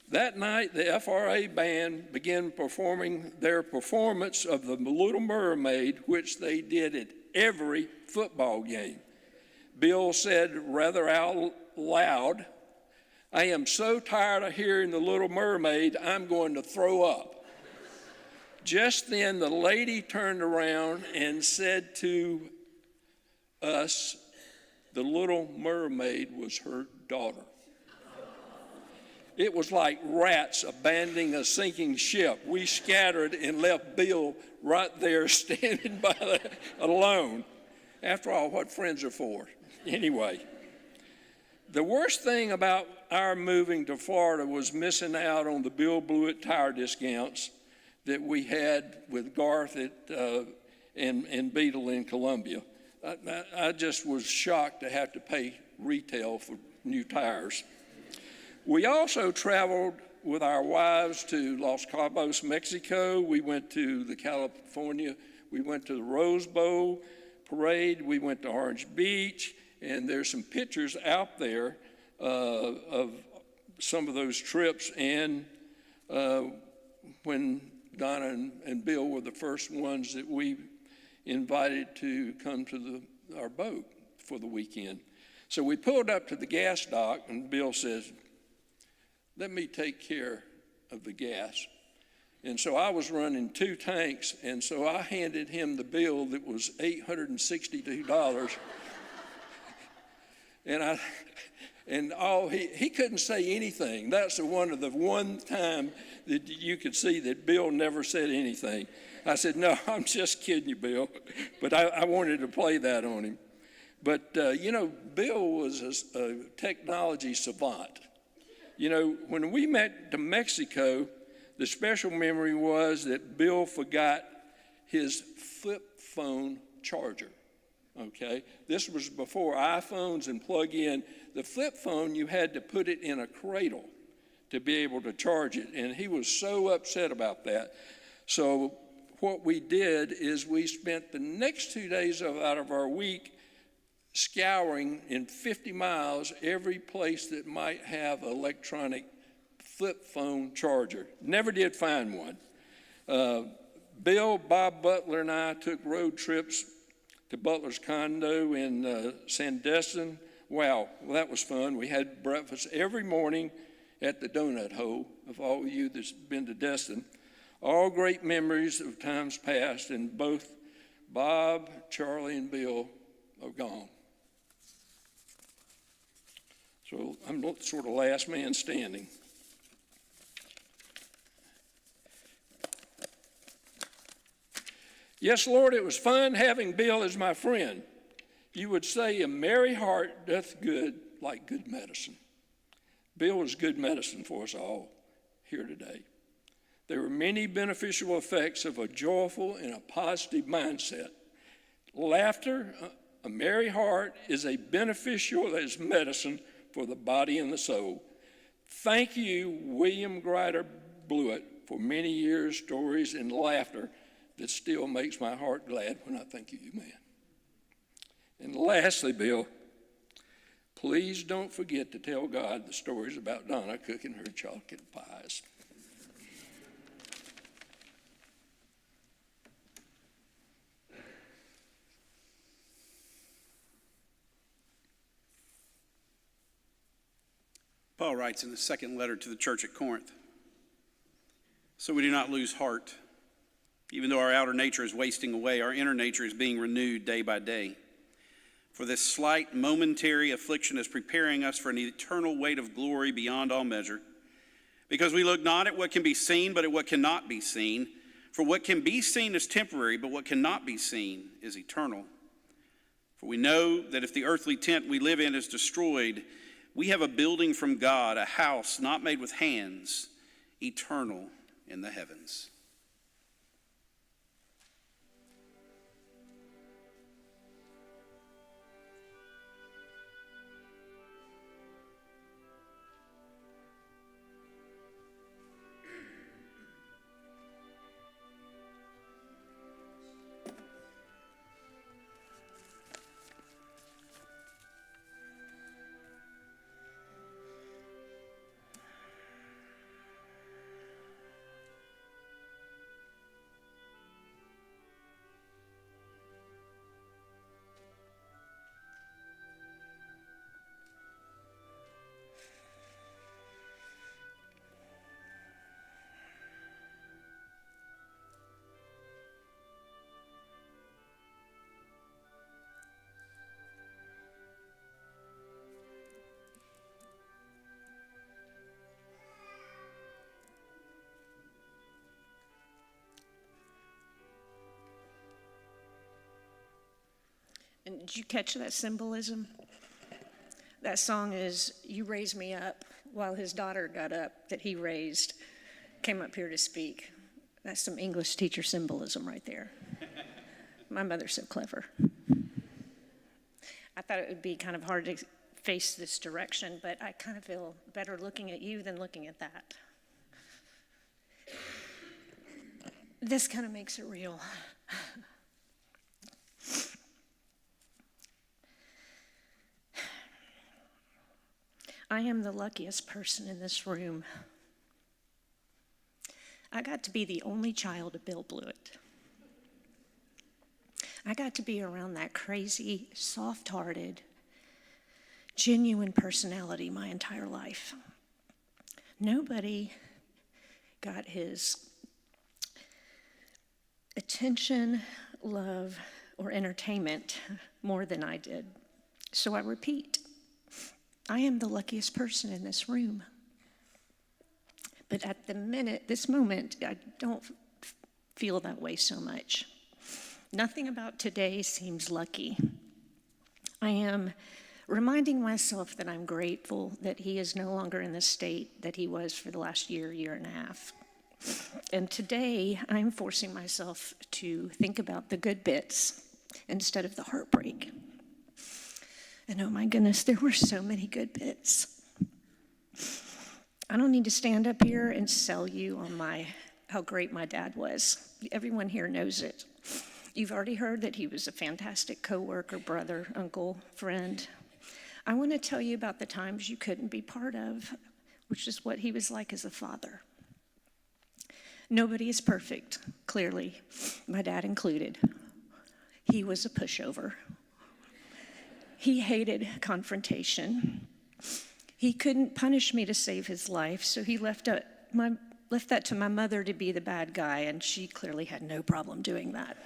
That night, the FRA band began performing their performance of The Little Mermaid, which they did at every football game. Bill said rather out loud, "I am so tired of hearing The Little Mermaid, I'm going to throw up." Just then, the lady turned around and said to us, The Little Mermaid was her daughter. It was like rats abandoning a sinking ship. We scattered and left Bill right there standing by alone. After all, what friends are for? Anyway, the worst thing about our moving to Florida was missing out on the Bill Blewett tire discounts that we had with Garth and Beetle in Columbia. I just was shocked to have to pay retail for new tires. We also traveled with our wives to Los Cabos, Mexico. We went to California. We went to the Rose Bowl parade. We went to Orange Beach. And there's some pictures out there of some of those trips. And when Donna and Bill were the first ones that we invited to come to our boat for the weekend. So we pulled up to the gas dock, and Bill says, "Let me take care of the gas." And so I was running 2 tanks, and so I handed him the bill that was $862. He couldn't say anything. That's the one time that you could see that Bill never said anything. I said, "No, I'm just kidding you, Bill." But I wanted to play that on him. But, Bill was a technology savant. When we met to Mexico, the special memory was that Bill forgot his flip phone charger, okay? This was before iPhones and plug-in. The flip phone, you had to put it in a cradle to be able to charge it, and he was so upset about that. So what we did is we spent the next 2 days out of our week scouring in 50 miles every place that might have electronic flip phone charger. Never did find one. Bill, Bob Butler, and I took road trips to Butler's condo in Sandestin. Wow, well, that was fun. We had breakfast every morning at the donut hole, of all of you that's been to Destin. All great memories of times past, and both Bob, Charlie, and Bill are gone. So I'm sort of last man standing. Yes, Lord, it was fun having Bill as my friend. You would say a merry heart doth good like good medicine. Bill was good medicine for us all here today. There were many beneficial effects of a joyful and a positive mindset. Laughter, a merry heart, is a beneficial as medicine for the body and the soul. Thank you, William Grider Blewett, for many years, stories, and laughter that still makes my heart glad when I think of you, man. And lastly, Bill, please don't forget to tell God the stories about Donna cooking her chocolate pies. Paul writes in the second letter to the church at Corinth, "So we do not lose heart. Even though our outer nature is wasting away, our inner nature is being renewed day by day. For this slight momentary affliction is preparing us for an eternal weight of glory beyond all measure. Because we look not at what can be seen, but at what cannot be seen. For what can be seen is temporary, but what cannot be seen is eternal. For we know that if the earthly tent we live in is destroyed, we have a building from God, a house not made with hands, eternal in the heavens." And did you catch that symbolism? That song is, "You Raise Me Up," while his daughter got up that he raised, came up here to speak. That's some English teacher symbolism right there. My mother's so clever. I thought it would be kind of hard to face this direction, but I kind of feel better looking at you than looking at that. This kind of makes it real. I am the luckiest person in this room. I got to be the only child of Bill Blewett. I got to be around that crazy, soft-hearted, genuine personality my entire life. Nobody got his attention, love, or entertainment more than I did. So I repeat, I am the luckiest person in this room. But at this moment, I don't feel that way so much. Nothing about today seems lucky. I am reminding myself that I'm grateful that he is no longer in the state that he was for the last year and a half. And today, I'm forcing myself to think about the good bits instead of the heartbreak. And oh my goodness, there were so many good bits. I don't need to stand up here and sell you on how great my dad was. Everyone here knows it. You've already heard that he was a fantastic coworker, brother, uncle, friend. I want to tell you about the times you couldn't be part of, which is what he was like as a father. Nobody is perfect, clearly, my dad included. He was a pushover. He hated confrontation. He couldn't punish me to save his life, so he left that to my mother to be the bad guy, and she clearly had no problem doing that.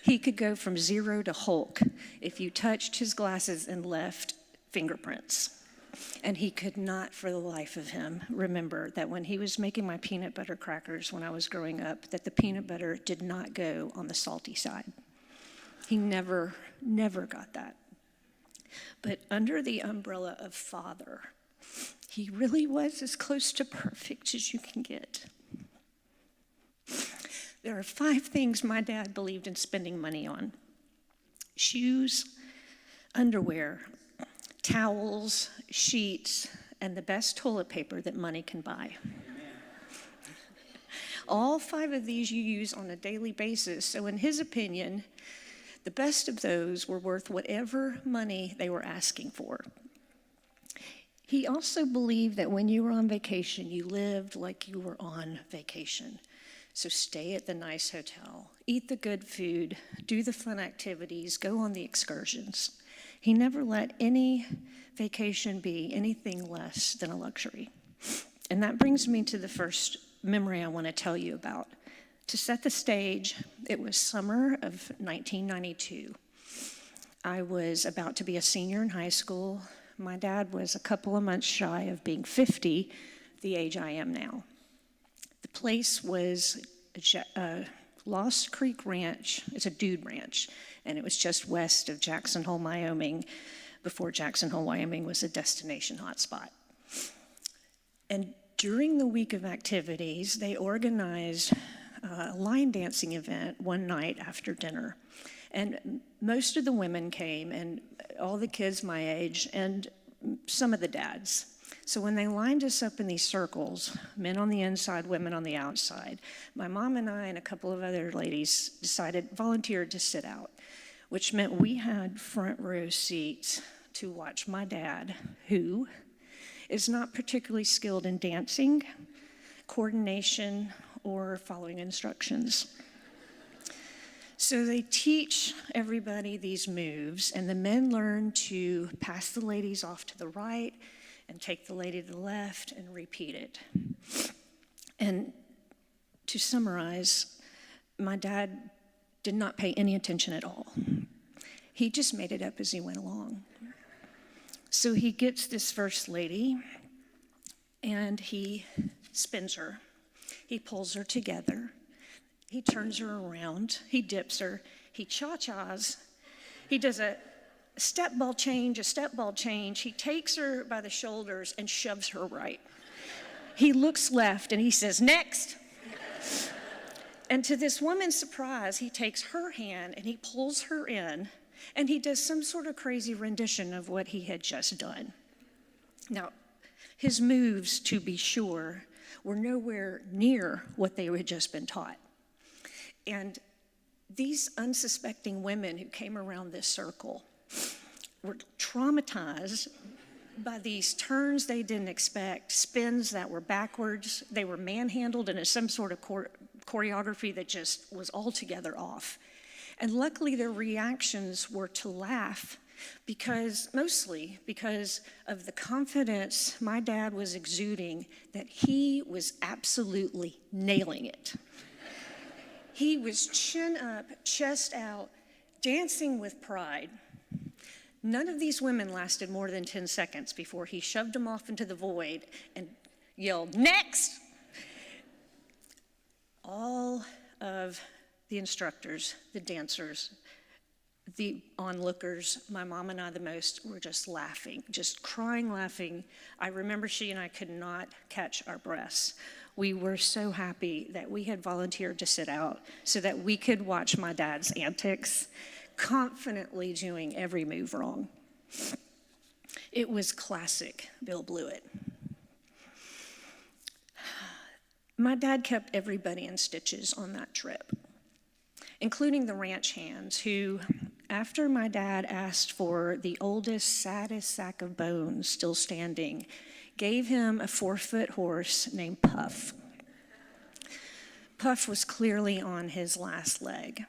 He could go from 0 to Hulk if you touched his glasses and left fingerprints. And he could not, for the life of him, remember that when he was making my peanut butter crackers when I was growing up, that the peanut butter did not go on the salty side. He never got that. But under the umbrella of father, he really was as close to perfect as you can get. There are 5 things my dad believed in spending money on: shoes, underwear, towels, sheets, and the best toilet paper that money can buy. All 5 of these you use on a daily basis, so in his opinion, the best of those were worth whatever money they were asking for. He also believed that when you were on vacation, you lived like you were on vacation. So stay at the nice hotel, eat the good food, do the fun activities, go on the excursions. He never let any vacation be anything less than a luxury. And that brings me to the first memory I want to tell you about. To set the stage, it was summer of 1992. I was about to be a senior in high school. My dad was a couple of months shy of being 50, the age I am now. The place was Lost Creek Ranch. It's a dude ranch, and it was just west of Jackson Hole, Wyoming, before Jackson Hole, Wyoming was a destination hotspot. And during the week of activities, they organized a line dancing event one night after dinner. And most of the women came, and all the kids my age, and some of the dads. So when they lined us up in these circles, men on the inside, women on the outside, my mom and I and a couple of other ladies volunteered to sit out, which meant we had front row seats to watch my dad, who is not particularly skilled in dancing, coordination, or following instructions. So they teach everybody these moves, and the men learn to pass the ladies off to the right and take the lady to the left and repeat it. And to summarize, my dad did not pay any attention at all. He just made it up as he went along. So he gets this first lady, and he spins her. He pulls her together. He turns her around. He dips her. He cha-chas. He does a step ball change. He takes her by the shoulders and shoves her right. He looks left and he says, "Next." And to this woman's surprise, he takes her hand and he pulls her in, and he does some sort of crazy rendition of what he had just done. Now, his moves, to be sure, were nowhere near what they had just been taught. And these unsuspecting women who came around this circle were traumatized by these turns they didn't expect, spins that were backwards. They were manhandled in some sort of choreography that just was altogether off. And luckily their reactions were to laugh, mostly because of the confidence my dad was exuding that he was absolutely nailing it. He was chin up, chest out, dancing with pride. None of these women lasted more than 10 seconds before he shoved them off into the void and yelled, "Next!" All of the instructors, the dancers, the onlookers, my mom and I the most, were just laughing, just crying, laughing. I remember she and I could not catch our breaths. We were so happy that we had volunteered to sit out so that we could watch my dad's antics, confidently doing every move wrong. It was classic Bill Blewett. My dad kept everybody in stitches on that trip, including the ranch hands who, after my dad asked for the oldest, saddest sack of bones still standing, gave him a 4-foot horse named Puff. Puff was clearly on his last leg.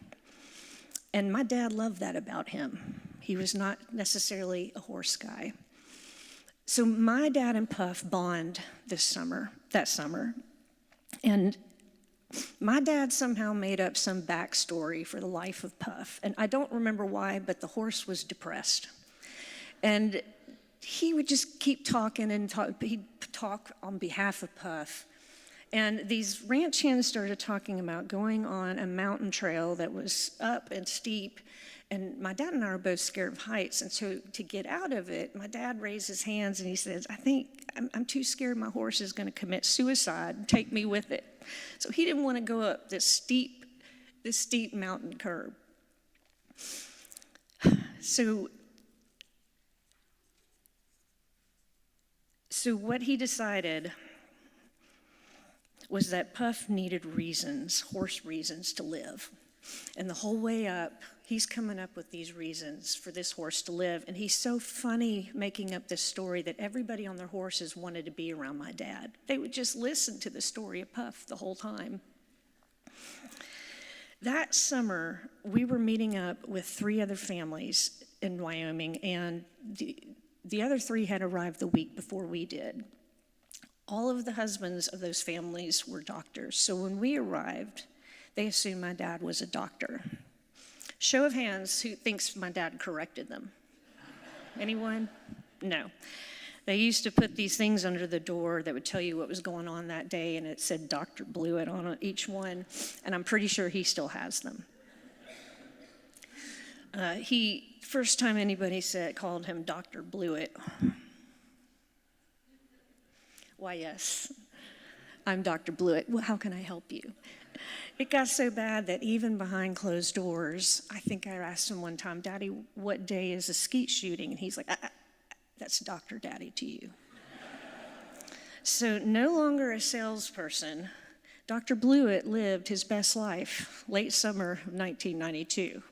And my dad loved that about him. He was not necessarily a horse guy. So my dad and Puff bond that summer. And my dad somehow made up some backstory for the life of Puff. And I don't remember why, but the horse was depressed. And he would just keep talking and talk. He'd talk on behalf of Puff. And these ranch hands started talking about going on a mountain trail that was up and steep. And my dad and I are both scared of heights. And so to get out of it, my dad raised his hands and he says, I think I'm too scared my horse is going to commit suicide. Take me with it. So he didn't want to go up this steep mountain curb. So what he decided was that Puff needed reasons, horse reasons, to live. And the whole way up, he's coming up with these reasons for this horse to live. And he's so funny making up this story that everybody on their horses wanted to be around my dad. They would just listen to the story of Puff the whole time. That summer, we were meeting up with 3 other families in Wyoming, and the other 3 had arrived the week before we did. All of the husbands of those families were doctors. So when we arrived, they assumed my dad was a doctor. Show of hands, who thinks my dad corrected them? Anyone? No. They used to put these things under the door that would tell you what was going on that day, and it said Dr. Blewett on each one, and I'm pretty sure he still has them. First time anybody called him Dr. Blewett. Why, yes, I'm Dr. Blewett. Well, how can I help you? It got so bad that even behind closed doors, I think I asked him one time, Daddy, what day is the skeet shooting? And he's like, that's Dr. Daddy to you. So no longer a salesperson, Dr. Blewett lived his best life late summer of 1992.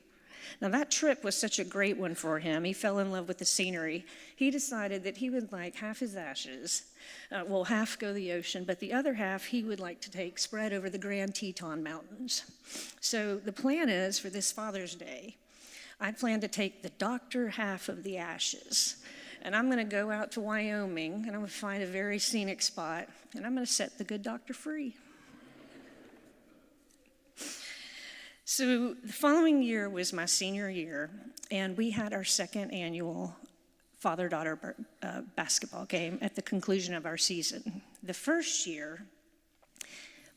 Now, that trip was such a great one for him. He fell in love with the scenery. He decided that he would like half his ashes, half go to the ocean, but the other half he would like to take spread over the Grand Teton Mountains. So the plan is for this Father's Day, I plan to take the doctor half of the ashes, and I'm going to go out to Wyoming, and I'm going to find a very scenic spot, and I'm going to set the good doctor free. So the following year was my senior year, and we had our 2nd annual father-daughter basketball game at the conclusion of our season. The first year,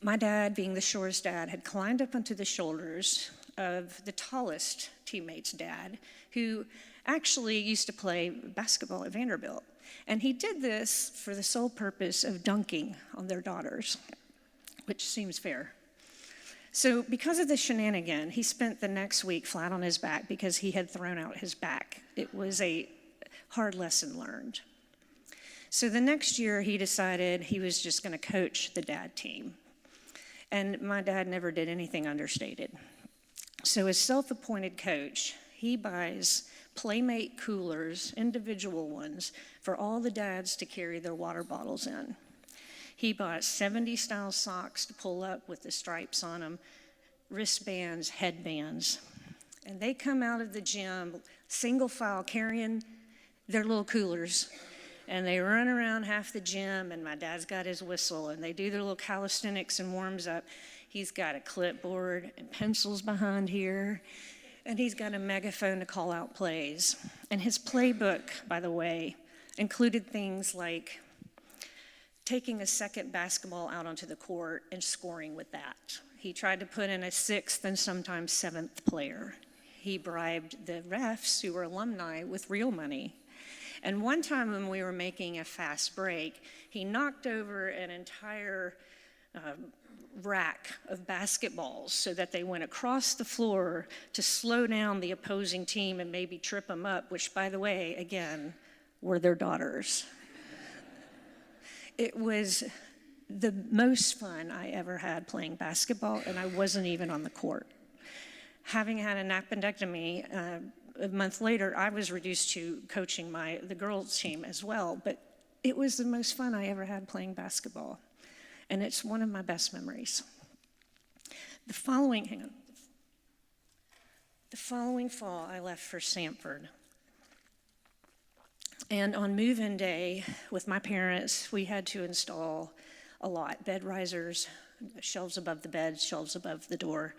my dad, being the shortest dad, had climbed up onto the shoulders of the tallest teammate's dad, who actually used to play basketball at Vanderbilt. And he did this for the sole purpose of dunking on their daughters, which seems fair. So because of the shenanigan, he spent the next week flat on his back because he had thrown out his back. It was a hard lesson learned. So the next year, he decided he was just going to coach the dad team. And my dad never did anything understated. So as self-appointed coach, he buys Playmate coolers, individual ones, for all the dads to carry their water bottles in. He bought 70-style socks to pull up with the stripes on them, wristbands, headbands. And they come out of the gym, single file, carrying their little coolers. And they run around half the gym, and my dad's got his whistle, and they do their little calisthenics and warms up. He's got a clipboard and pencils behind here, and he's got a megaphone to call out plays. And his playbook, by the way, included things like taking a second basketball out onto the court and scoring with that. He tried to put in a 6th and sometimes 7th player. He bribed the refs, who were alumni, with real money. And one time when we were making a fast break, he knocked over an entire rack of basketballs so that they went across the floor to slow down the opposing team and maybe trip them up, which, by the way, again, were their daughters. It was the most fun I ever had playing basketball, and I wasn't even on the court. Having had an appendectomy, a month later, I was reduced to coaching the girls' team as well. But it was the most fun I ever had playing basketball, and it's one of my best memories. The following fall, I left for Sanford. And on move-in day with my parents, we had to install a lot: bed risers, shelves above the bed, shelves above the door.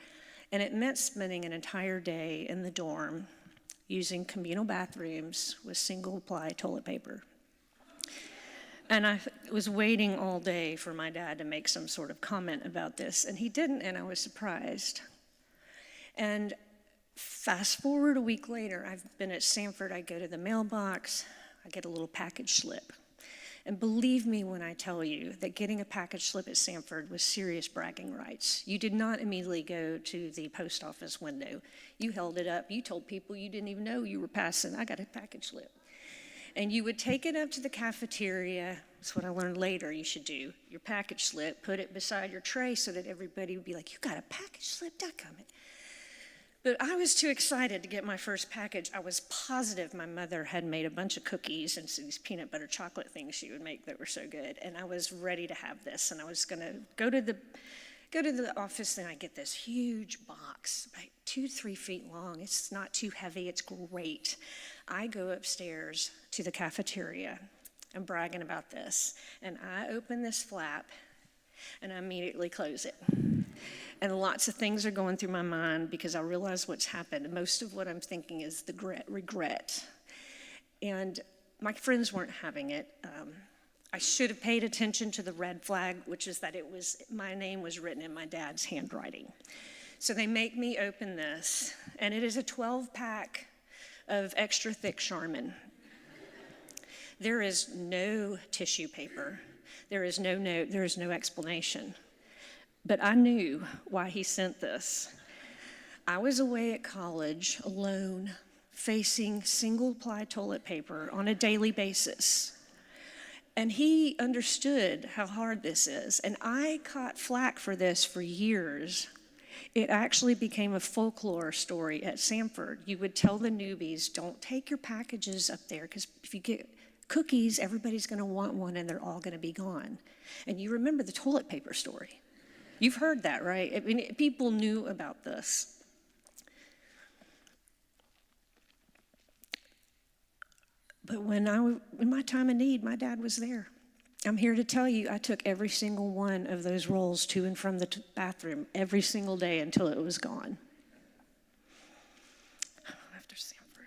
And it meant spending an entire day in the dorm using communal bathrooms with single-ply toilet paper. And I was waiting all day for my dad to make some sort of comment about this, and he didn't, and I was surprised. And fast forward a week later, I've been at Sanford. I go to the mailbox, I get a little package slip. And believe me when I tell you that getting a package slip at Sanford was serious bragging rights. You did not immediately go to the post office window. You held it up. You told people you didn't even know you were passing, I got a package slip. And you would take it up to the cafeteria. That's what I learned later you should do. Your package slip, put it beside your tray so that everybody would be like, you got a package slip, dadgummit. But I was too excited to get my first package. I was positive my mother had made a bunch of cookies and these peanut butter chocolate things she would make that were so good. And I was ready to have this. And I was going to go to the office, and I get this huge box, like 2-3 feet long. It's not too heavy. It's great. I go upstairs to the cafeteria. I'm bragging about this. And I open this flap, and I immediately close it. And lots of things are going through my mind because I realize what's happened. Most of what I'm thinking is the regret. And my friends weren't having it. I should have paid attention to the red flag, which is that my name was written in my dad's handwriting. So they make me open this, and it is a 12-pack of extra thick Charmin. There is no tissue paper. There is no note. There is no explanation. But I knew why he sent this. I was away at college alone, facing single-ply toilet paper on a daily basis. And he understood how hard this is. And I caught flack for this for years. It actually became a folklore story at Sanford. You would tell the newbies, don't take your packages up there, because if you get cookies, everybody's going to want one, and they're all going to be gone. And you remember the toilet paper story. You've heard that, right? I mean, people knew about this. But in my time of need, my dad was there. I'm here to tell you, I took every single one of those rolls to and from the bathroom every single day until it was gone. After Sanford.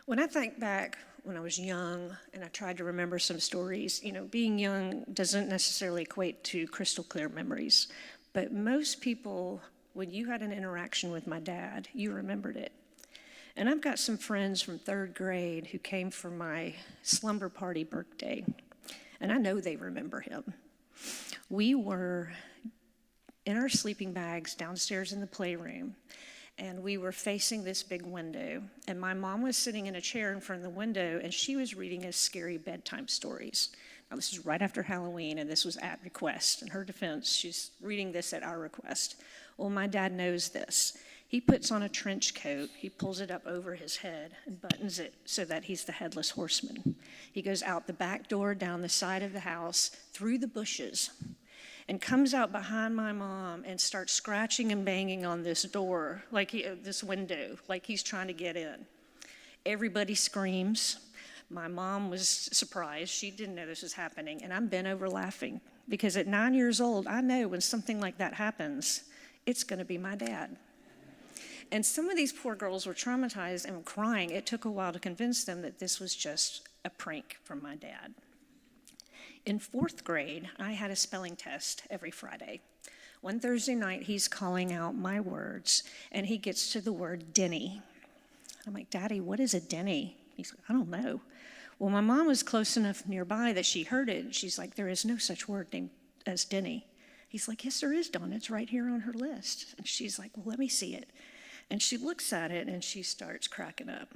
When I think back when I was young and I tried to remember some stories, being young doesn't necessarily equate to crystal clear memories. But most people, when you had an interaction with my dad, you remembered it. And I've got some friends from 3rd grade who came for my slumber party birthday, and I know they remember him. We were in our sleeping bags downstairs in the playroom, and we were facing this big window, and my mom was sitting in a chair in front of the window, and she was reading us scary bedtime stories. Now, this is right after Halloween, and this was at request. In her defense, she's reading this at our request. Well, my dad knows this. He puts on a trench coat, he pulls it up over his head and buttons it so that he's the headless horseman. He goes out the back door, down the side of the house, through the bushes, and comes out behind my mom and starts scratching and banging on this door, this window, like he's trying to get in. Everybody screams. My mom was surprised. She didn't know this was happening, and I'm bent over laughing because at 9 years old, I know when something like that happens, it's going to be my dad. And some of these poor girls were traumatized and crying. It took a while to convince them that this was just a prank from my dad. In 4th grade, I had a spelling test every Friday. One Thursday night, he's calling out my words, and he gets to the word Denny. I'm like, Daddy, what is a Denny? He's like, I don't know. Well, my mom was close enough nearby that she heard it. She's like, there is no such word named as Denny. He's like, yes, there is, Dawn. It's right here on her list. And she's like, well, let me see it. And she looks at it, and she starts cracking up.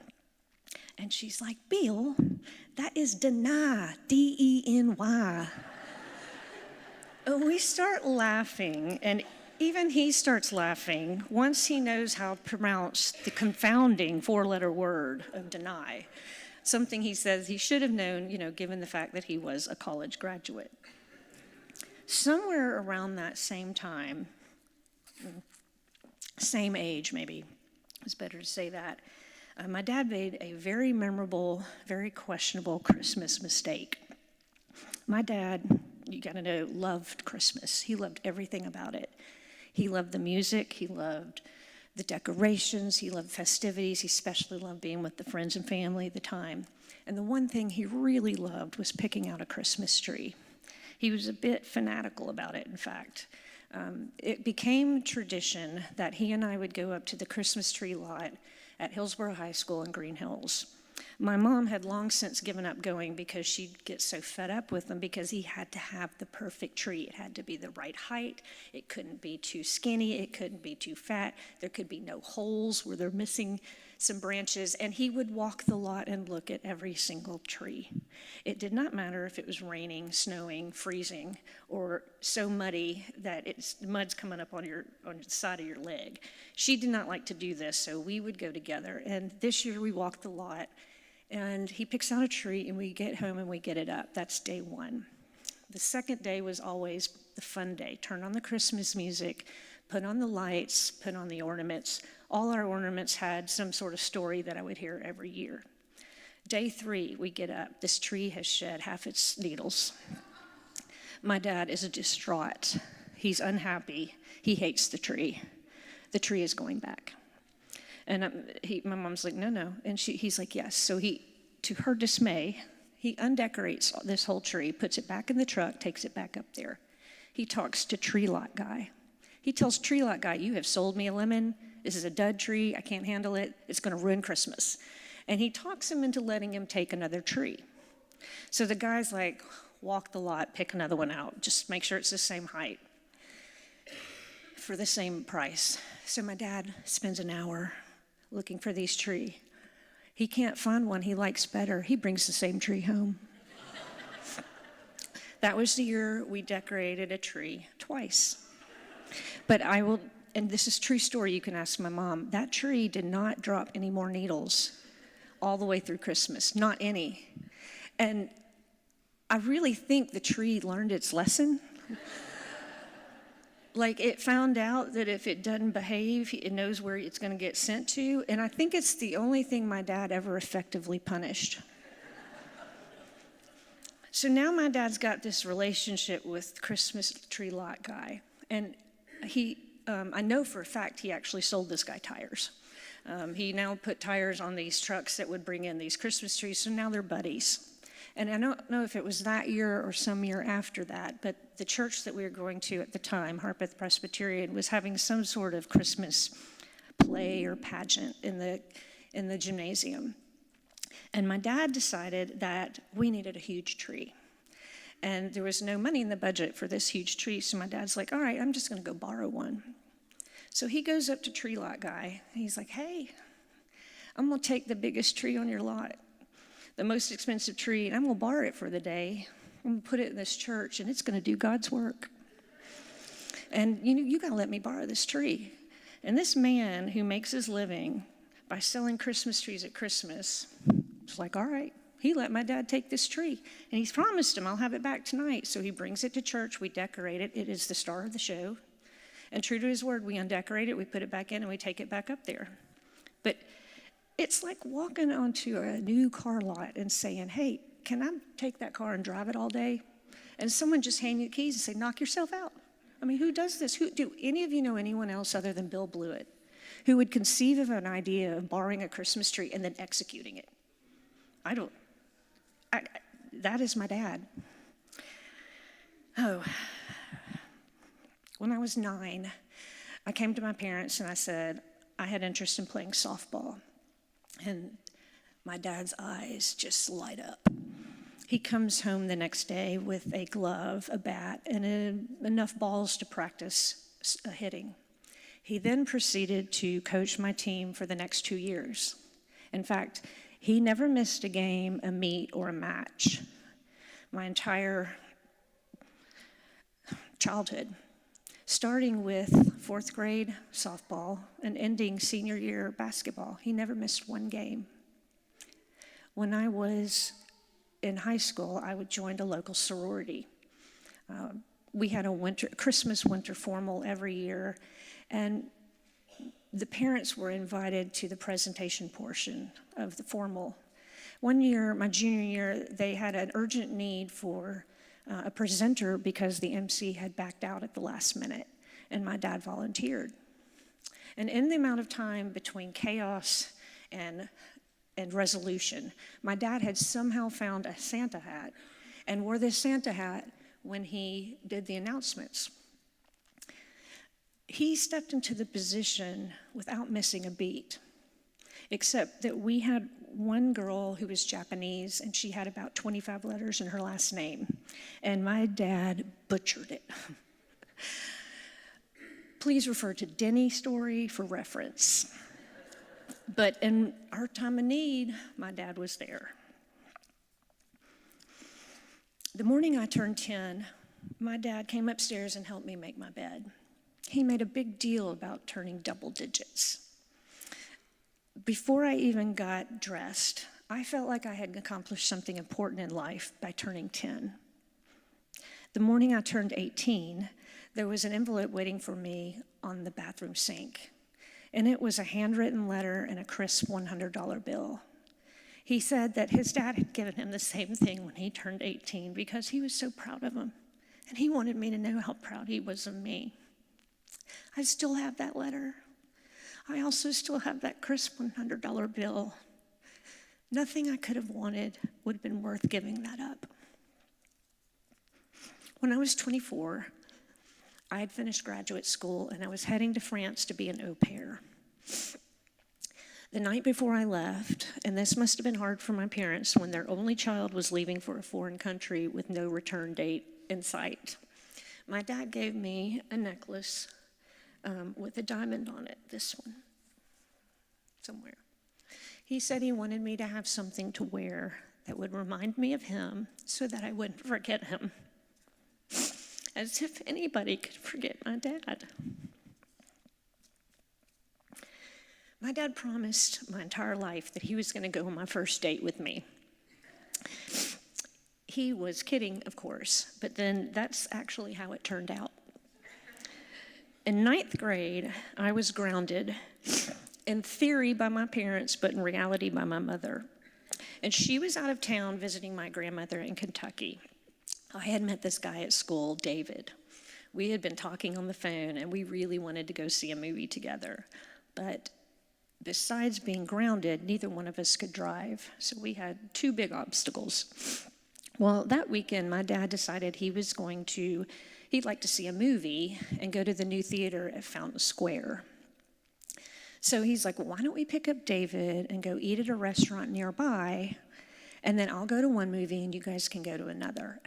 And she's like, Bill, that is deny, D-E-N-Y. And we start laughing, and even he starts laughing once he knows how to pronounce the confounding 4-letter word of deny. something he says he should have known, given the fact that he was a college graduate. Somewhere around that same time, same age maybe, it's better to say that, my dad made a very memorable, very questionable Christmas mistake. My dad, you gotta know, loved Christmas. He loved everything about it. He loved the music, he loved the decorations, he loved festivities, he especially loved being with the friends and family at the time. And the one thing he really loved was picking out a Christmas tree. He was a bit fanatical about it, in fact. It became tradition that he and I would go up to the Christmas tree lot at Hillsborough High School in Green Hills. My mom had long since given up going because she'd get so fed up with him because he had to have the perfect tree. It had to be the right height. It couldn't be too skinny. It couldn't be too fat. There could be no holes where they're missing some branches. And he would walk the lot and look at every single tree. It did not matter if it was raining, snowing, freezing, or so muddy that the mud's coming up on the side of your leg. She did not like to do this, so we would go together. And this year we walked the lot, and he picks out a tree, and we get home and we get it up. That's day one. The second day was always the fun day. Turn on the Christmas music, put on the lights, put on the ornaments. All our ornaments had some sort of story that I would hear every year. Day 3, we get up. This tree has shed half its needles. My dad is distraught. He's unhappy. He hates the tree. The tree is going back. And my mom's like, no. And he's like, yes. So to her dismay, he undecorates this whole tree, puts it back in the truck, takes it back up there. He talks to tree lot guy. He tells tree lot guy, you have sold me a lemon. This is a dud tree. I can't handle it. It's going to ruin Christmas. And he talks him into letting him take another tree. So the guy's like, walk the lot, pick another one out. Just make sure it's the same height for the same price. So my dad spends an hour looking for these trees. He can't find one he likes better. He brings the same tree home. That was the year we decorated a tree twice. But and this is a true story, you can ask my mom, that tree did not drop any more needles all the way through Christmas, not any. And I really think the tree learned its lesson. Like it found out that if it doesn't behave, it knows where it's going to get sent to. And I think it's the only thing my dad ever effectively punished. So now my dad's got this relationship with Christmas tree lot guy. And I know for a fact he actually sold this guy tires. He now put tires on these trucks that would bring in these Christmas trees, so now they're buddies. And I don't know if it was that year or some year after that, but the church that we were going to at the time, Harpeth Presbyterian, was having some sort of Christmas play or pageant in the gymnasium. And my dad decided that we needed a huge tree. And there was no money in the budget for this huge tree, so my dad's like, all right, I'm just going to go borrow one. So he goes up to tree lot guy, and he's like, hey, I'm going to take the biggest tree on your lot, the most expensive tree, and I'm going to borrow it for the day. I'm going to put it in this church, and it's going to do God's work. And you got to let me borrow this tree. And this man who makes his living by selling Christmas trees at Christmas was like, all right. He let my dad take this tree, and he's promised him, I'll have it back tonight. So he brings it to church, we decorate it. It is the star of the show. And true to his word, we undecorate it, we put it back in, and we take it back up there. But it's like walking onto a new car lot and saying, hey, can I take that car and drive it all day? And someone just hand you the keys and say, knock yourself out. I mean, who does this? Do any of you know anyone else other than Bill Blewett who would conceive of an idea of borrowing a Christmas tree and then executing it? I don't. That is my dad. Oh, when I was 9, I came to my parents and I said I had interest in playing softball. And my dad's eyes just light up. He comes home the next day with a glove, a bat, and enough balls to practice hitting. He then proceeded to coach my team for the next 2 years. In fact, he never missed a game, a meet, or a match my entire childhood, starting with 4th grade softball and ending senior year basketball. He never missed one game. When I was in high school, I joined a local sorority. We had a Christmas winter formal every year, and the parents were invited to the presentation portion of the formal. One year, my junior year, they had an urgent need for a presenter because the MC had backed out at the last minute, and my dad volunteered. And in the amount of time between chaos and resolution, my dad had somehow found a Santa hat and wore this Santa hat when he did the announcements. He stepped into the position without missing a beat, except that we had one girl who was Japanese, and she had about 25 letters in her last name, and my dad butchered it. Please refer to Denny's story for reference. But in our time of need, my dad was there. The morning I turned 10, my dad came upstairs and helped me make my bed. He made a big deal about turning double digits. Before I even got dressed, I felt like I had accomplished something important in life by turning 10. The morning I turned 18, there was an envelope waiting for me on the bathroom sink, and it was a handwritten letter and a crisp $100 bill. He said that his dad had given him the same thing when he turned 18 because he was so proud of him, and he wanted me to know how proud he was of me. I still have that letter. I also still have that crisp $100 bill. Nothing I could have wanted would have been worth giving that up. When I was 24, I had finished graduate school and I was heading to France to be an au pair. The night before I left, and this must have been hard for my parents when their only child was leaving for a foreign country with no return date in sight, my dad gave me a necklace with a diamond on it, this one, somewhere. He said he wanted me to have something to wear that would remind me of him so that I wouldn't forget him. As if anybody could forget my dad. My dad promised my entire life that he was going to go on my first date with me. He was kidding, of course, but then that's actually how it turned out. In 9th grade, I was grounded, in theory by my parents, but in reality by my mother. And she was out of town visiting my grandmother in Kentucky. I had met this guy at school, David. We had been talking on the phone, and we really wanted to go see a movie together. But besides being grounded, neither one of us could drive, so we had two big obstacles. Well, that weekend, my dad decided he'd like to see a movie and go to the new theater at Fountain Square. So he's like, well, why don't we pick up David and go eat at a restaurant nearby, and then I'll go to one movie and you guys can go to another.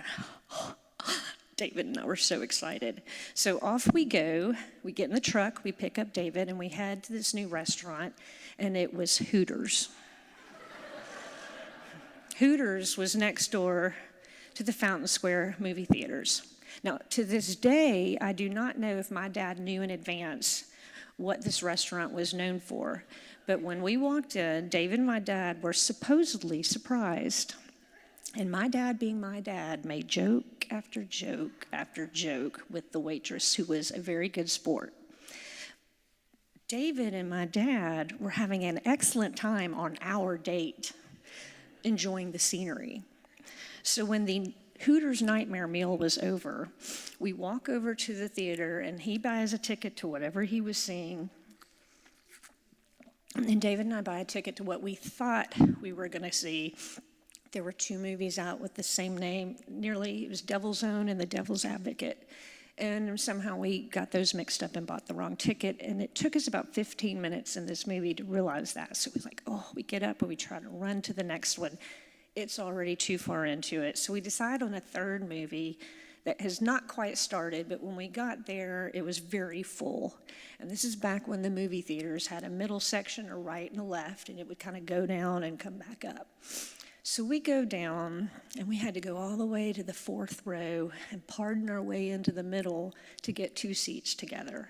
David and I were so excited. So off we go. We get in the truck, we pick up David, and we head to this new restaurant, and it was Hooters. Hooters was next door to the Fountain Square movie theaters. Now, to this day, I do not know if my dad knew in advance what this restaurant was known for. But when we walked in, David and my dad were supposedly surprised. And my dad, being my dad, made joke after joke after joke with the waitress, who was a very good sport. David and my dad were having an excellent time on our date, enjoying the scenery. So when the Hooters nightmare meal was over, we walk over to the theater, and he buys a ticket to whatever he was seeing. And then David and I buy a ticket to what we thought we were going to see. There were two movies out with the same name. It was Devil's Own and The Devil's Advocate. And somehow we got those mixed up and bought the wrong ticket. And it took us about 15 minutes in this movie to realize that. So it was like, we get up and we try to run to the next one. It's already too far into it. So we decide on a third movie that has not quite started, but when we got there, it was very full. And this is back when the movie theaters had a middle section, a right and a left, and it would kind of go down and come back up. So we go down, and we had to go all the way to the 4th row and pardon our way into the middle to get 2 seats together.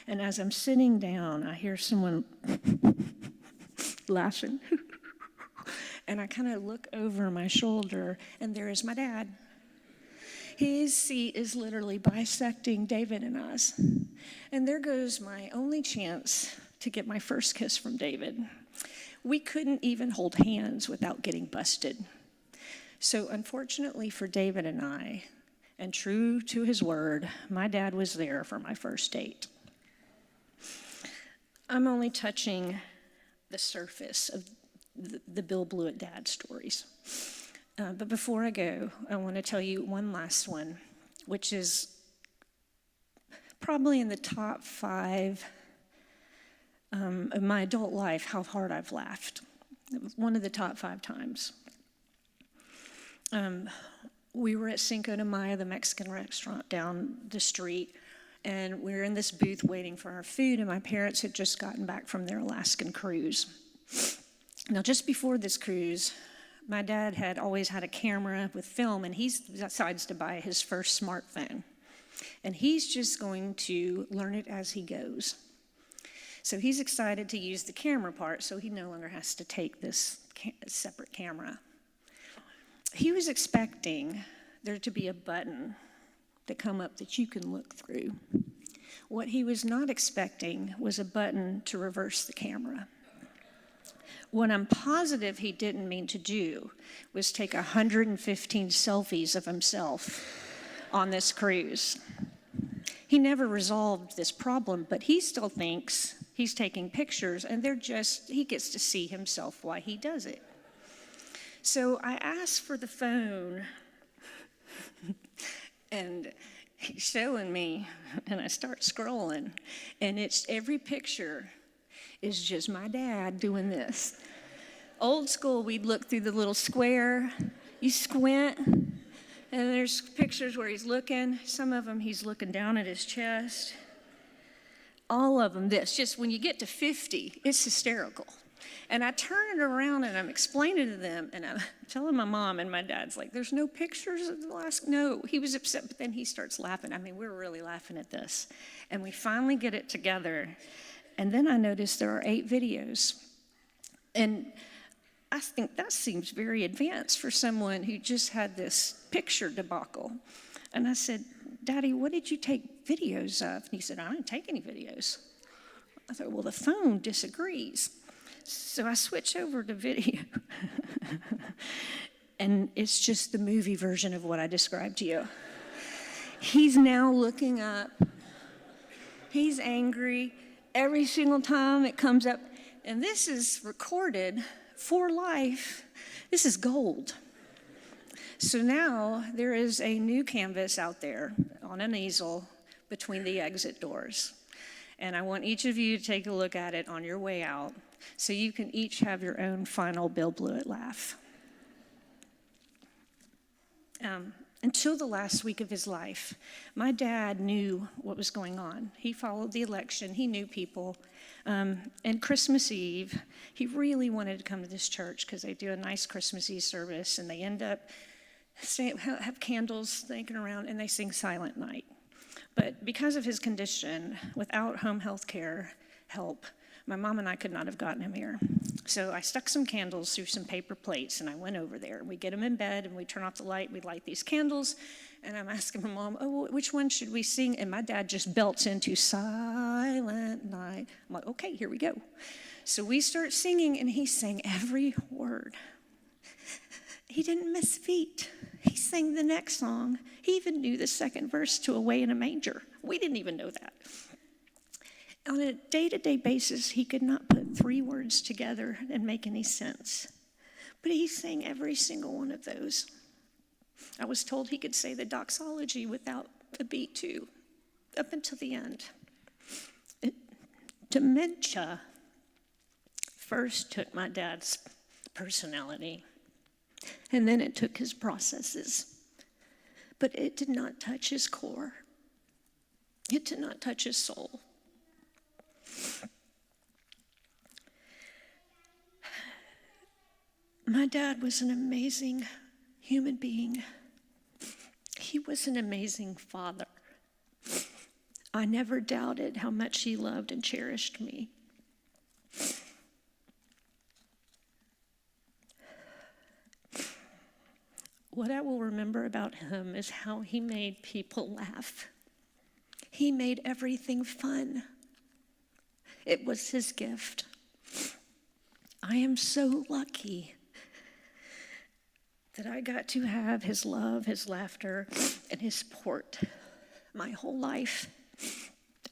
And as I'm sitting down, I hear someone laughing. And I kind of look over my shoulder, and there is my dad. His seat is literally bisecting David and us. And there goes my only chance to get my first kiss from David. We couldn't even hold hands without getting busted. So unfortunately for David and I, and true to his word, my dad was there for my first date. I'm only touching the surface of the Bill Blewett dad stories. But before I go, I want to tell you one last one, which is probably in the top 5 of my adult life, how hard I've laughed. It was one of the top 5 times. We were at Cinco de Mayo, the Mexican restaurant down the street, and we were in this booth waiting for our food, and my parents had just gotten back from their Alaskan cruise. Now, just before this cruise, my dad had always had a camera with film, and he decides to buy his first smartphone. And he's just going to learn it as he goes. So he's excited to use the camera part, so he no longer has to take this separate camera. He was expecting there to be a button to come up that you can look through. What he was not expecting was a button to reverse the camera. What I'm positive he didn't mean to do was take 115 selfies of himself on this cruise. He never resolved this problem, but he still thinks he's taking pictures, and he gets to see himself while he does it. So I asked for the phone, and he's showing me, and I start scrolling, and it's every picture is just my dad doing this. Old school, we'd look through the little square, you squint, and there's pictures where he's looking. Some of them he's looking down at his chest. All of them this. Just when you get to 50, it's hysterical. And I turn it around and I'm explaining to them, and I'm telling my mom, and my dad's like, there's no pictures of the last, no. He was upset, but then he starts laughing. I mean, we're really laughing at this. And we finally get it together. And then I noticed there are 8 videos. And I think that seems very advanced for someone who just had this picture debacle. And I said, Daddy, what did you take videos of? And he said, I didn't take any videos. I thought, well, the phone disagrees. So I switch over to video. And it's just the movie version of what I described to you. He's now looking up. He's angry. Every single time it comes up, and this is recorded for life. This is gold. So now there is a new canvas out there on an easel between the exit doors. And I want each of you to take a look at it on your way out so you can each have your own final Bill Blewett laugh. Until the last week of his life, my dad knew what was going on. He followed the election. He knew people. And Christmas Eve, he really wanted to come to this church because they do a nice Christmas Eve service, and they end up have candles thinking around, and they sing Silent Night. But because of his condition, without home health care help, my mom and I could not have gotten him here. So I stuck some candles through some paper plates, and I went over there. We get him in bed, and we turn off the light. We light these candles, and I'm asking my mom, oh, which one should we sing? And my dad just belts into Silent Night. I'm like, okay, here we go. So we start singing, and he sang every word. He didn't miss a beat. He sang the next song. He even knew the second verse to Away in a Manger. We didn't even know that. On a day-to-day basis, he could not put 3 words together and make any sense. But he sang every single one of those. I was told he could say the doxology without a beat too, up until the end. Dementia first took my dad's personality, and then it took his processes. But it did not touch his core. It did not touch his soul. My dad was an amazing human being. He was an amazing father. I never doubted how much he loved and cherished me. what I will remember about him is how he made people laugh. He made everything fun. It was his gift. I am so lucky that I got to have his love, his laughter, and his support my whole life.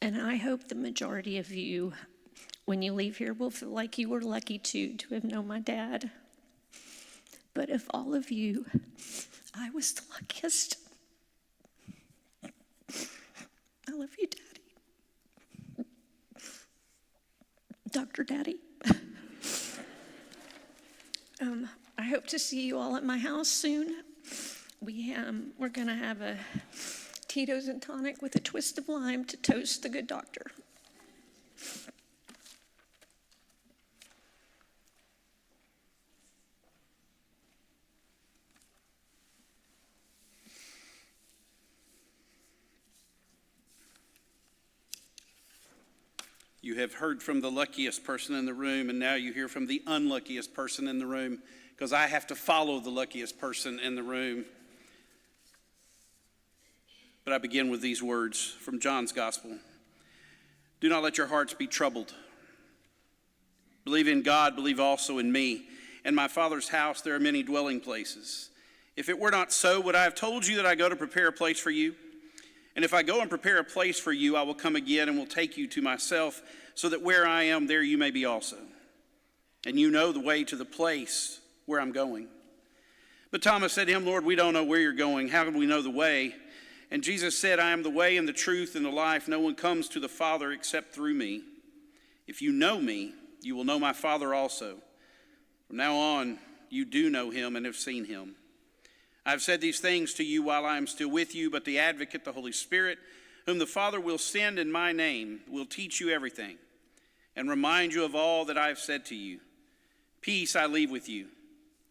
And I hope the majority of you, when you leave here, will feel like you were lucky to have known my dad. But of all of you, I was the luckiest. I love you, Daddy. Dr. Daddy. I hope to see you all at my house soon. We're going to have a Tito's and tonic with a twist of lime to toast the good doctor. You have heard from the luckiest person in the room, and now you hear from the unluckiest person in the room, because I have to follow the luckiest person in the room. But I begin with these words from John's Gospel. Do not let your hearts be troubled. Believe in God, believe also in me. In my Father's house there are many dwelling places. If it were not so, would I have told you that I go to prepare a place for you? And if I go and prepare a place for you, I will come again and will take you to myself, so that where I am, there you may be also. And you know the way to the place where I'm going. But Thomas said to him, Lord, we don't know where you're going. How can we know the way? And Jesus said, I am the way and the truth and the life. No one comes to the Father except through me. If you know me, you will know my Father also. From now on, you do know him and have seen him. I have said these things to you while I am still with you, but the Advocate, the Holy Spirit, whom the Father will send in my name, will teach you everything and remind you of all that I have said to you. Peace I leave with you.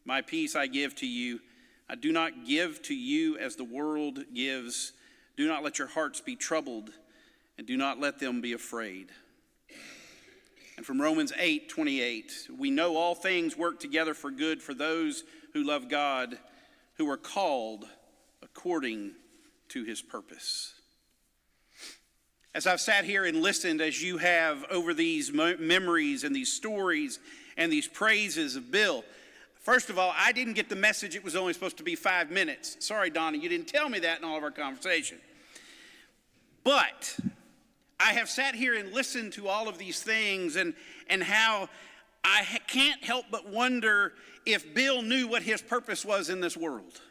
My peace I give to you. I do not give to you as the world gives. Do not let your hearts be troubled, and do not let them be afraid. And from Romans 8:28, we know all things work together for good for those who love God, who are called according to his purpose. As I've sat here and listened, as you have, over these memories and these stories and these praises of Bill, first of all, I didn't get the message it was only supposed to be 5 minutes. Sorry, Donna, you didn't tell me that in all of our conversation. But I have sat here and listened to all of these things and how I can't help but wonder if Bill knew what his purpose was in this world.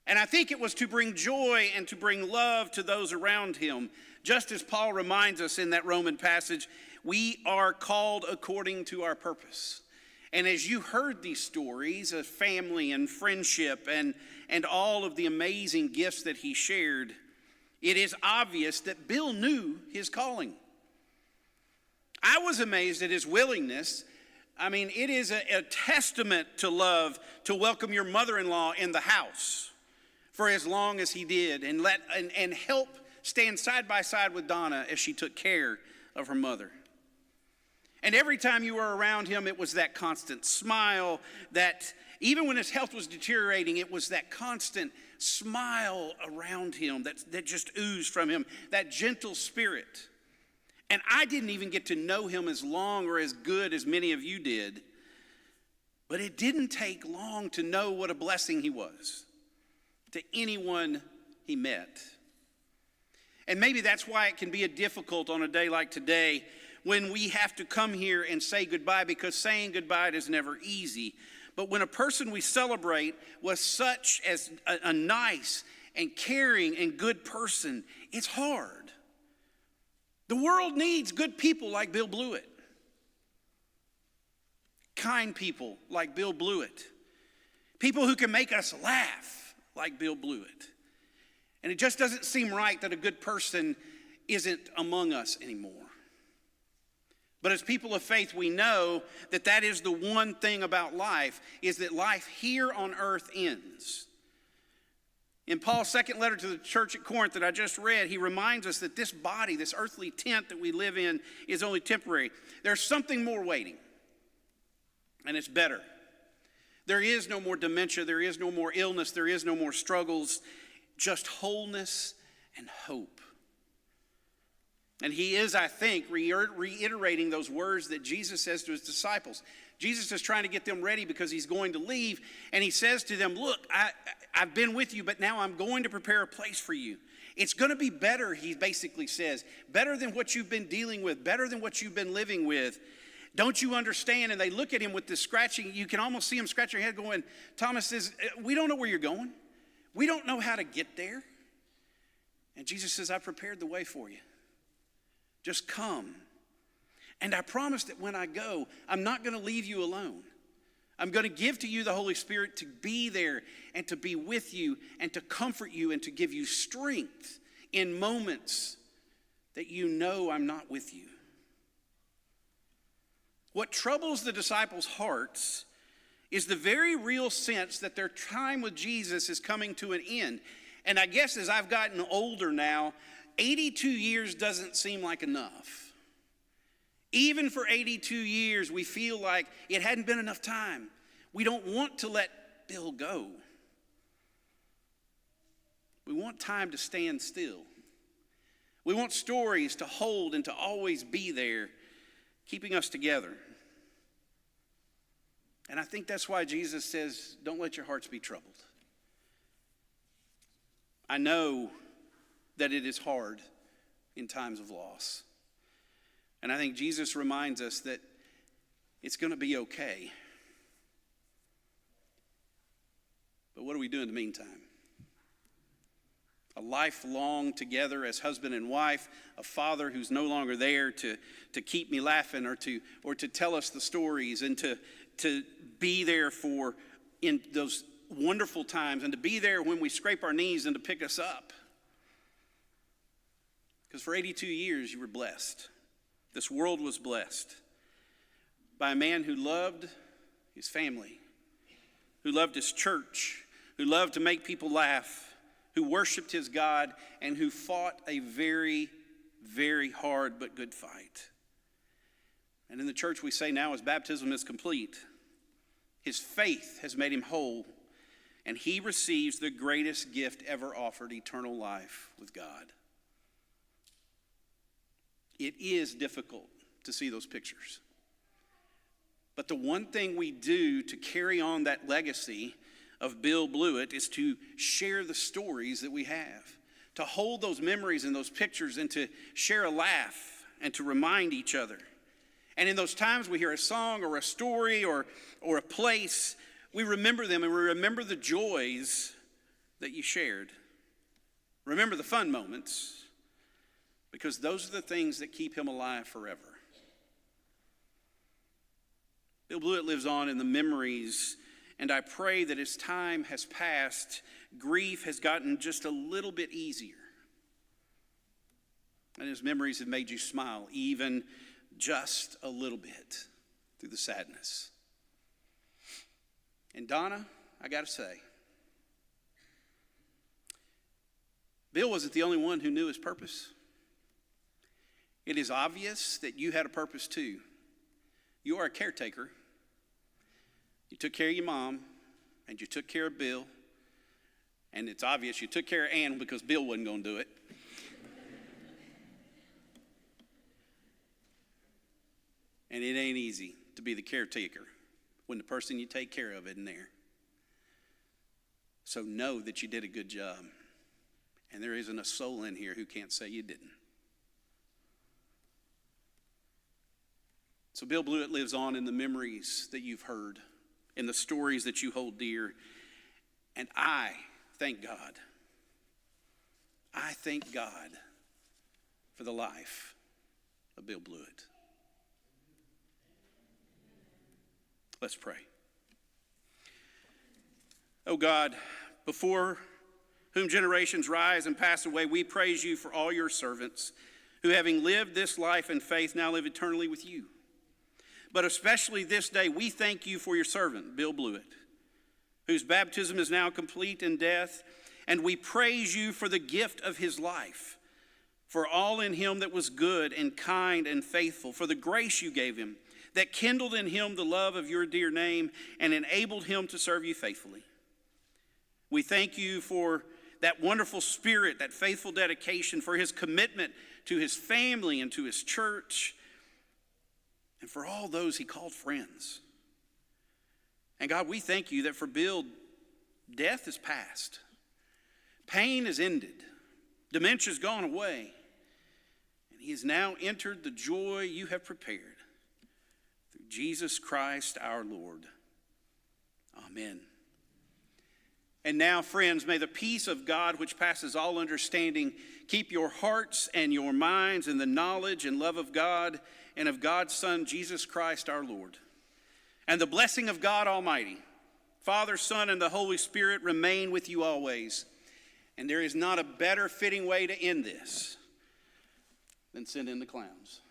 And I think it was to bring joy and to bring love to those around him. Just as Paul reminds us in that Roman passage, we are called according to our purpose. And as you heard these stories of family and friendship and all of the amazing gifts that he shared, it is obvious that Bill knew his calling. I was amazed at his willingness. I mean, it is a testament to love to welcome your mother-in-law in the house for as long as he did and help stand side by side with Donna as she took care of her mother. And every time you were around him, it was that constant smile, that even when his health was deteriorating, it was that constant smile around him that just oozed from him, that gentle spirit. And I didn't even get to know him as long or as good as many of you did, but it didn't take long to know what a blessing he was to anyone he met. And maybe that's why it can be difficult on a day like today when we have to come here and say goodbye, because saying goodbye is never easy. But when a person we celebrate was such as a nice and caring and good person, it's hard. The world needs good people like Bill Blewett. Kind people like Bill Blewett. People who can make us laugh like Bill Blewett. And it just doesn't seem right that a good person isn't among us anymore. But as people of faith, we know that that is the one thing about life, is that life here on earth ends. In Paul's second letter to the church at Corinth that I just read, he reminds us that this body, this earthly tent that we live in, is only temporary. There's something more waiting, and it's better. There is no more dementia. There is no more illness. There is no more struggles. Just wholeness and hope. And he is, I think, reiterating those words that Jesus says to his disciples. Jesus is trying to get them ready because he's going to leave. And he says to them, look, I've been with you, but now I'm going to prepare a place for you. It's going to be better, he basically says. Better than what you've been dealing with. Better than what you've been living with. Don't you understand? And they look at him with this scratching. You can almost see him scratching their head going, Thomas says, we don't know where you're going. We don't know how to get there. And Jesus says, I prepared the way for you. Just come. And I promise that when I go, I'm not going to leave you alone. I'm going to give to you the Holy Spirit to be there and to be with you and to comfort you and to give you strength in moments that you know I'm not with you. What troubles the disciples' hearts is the very real sense that their time with Jesus is coming to an end. And I guess as I've gotten older now, 82 years doesn't seem like enough. Even for 82 years, we feel like it hadn't been enough time. We don't want to let Bill go. We want time to stand still. We want stories to hold and to always be there, keeping us together. And I think that's why Jesus says, don't let your hearts be troubled. I know that it is hard in times of loss. And I think Jesus reminds us that it's going to be okay. But what do we do in the meantime? A life long together as husband and wife, a father who's no longer there to keep me laughing or to tell us the stories and to be there for in those wonderful times and to be there when we scrape our knees and to pick us up. Because for 82 years you were blessed. This world was blessed by a man who loved his family, who loved his church, who loved to make people laugh, who worshiped his God, and who fought a very, very hard but good fight. And in the church we say now his baptism is complete. His faith has made him whole, and he receives the greatest gift ever offered, eternal life with God. It is difficult to see those pictures. But the one thing we do to carry on that legacy of Bill Blewett is to share the stories that we have, to hold those memories and those pictures and to share a laugh and to remind each other. And in those times we hear a song or a story or a place, we remember them and we remember the joys that you shared. Remember the fun moments, because those are the things that keep him alive forever. Bill Blewett lives on in the memories, and I pray that as time has passed, grief has gotten just a little bit easier. And his memories have made you smile, even just a little bit, through the sadness. And Donna, I got to say, Bill wasn't the only one who knew his purpose. It is obvious that you had a purpose too. You are a caretaker. You took care of your mom, and you took care of Bill. And it's obvious you took care of Ann because Bill wasn't going to do it. And it ain't easy to be the caretaker when the person you take care of isn't there. So know that you did a good job. And there isn't a soul in here who can't say you didn't. So Bill Blewett lives on in the memories that you've heard, in the stories that you hold dear. And I thank God. I thank God for the life of Bill Blewett. Let's pray. Oh God, before whom generations rise and pass away, we praise you for all your servants who, having lived this life in faith, now live eternally with you. But especially this day, we thank you for your servant, Bill Blewett, whose baptism is now complete in death, and we praise you for the gift of his life, for all in him that was good and kind and faithful, for the grace you gave him, that kindled in him the love of your dear name and enabled him to serve you faithfully. We thank you for that wonderful spirit, that faithful dedication, for his commitment to his family and to his church, and for all those he called friends. And God, we thank you that for Bill, death is past. Pain is ended. Dementia's gone away. And he has now entered the joy you have prepared through Jesus Christ our Lord. Amen. And now, friends, may the peace of God, which passes all understanding, keep your hearts and your minds in the knowledge and love of God and of God's Son, Jesus Christ our Lord. And the blessing of God Almighty, Father, Son, and the Holy Spirit remain with you always. And there is not a better fitting way to end this than send in the clowns.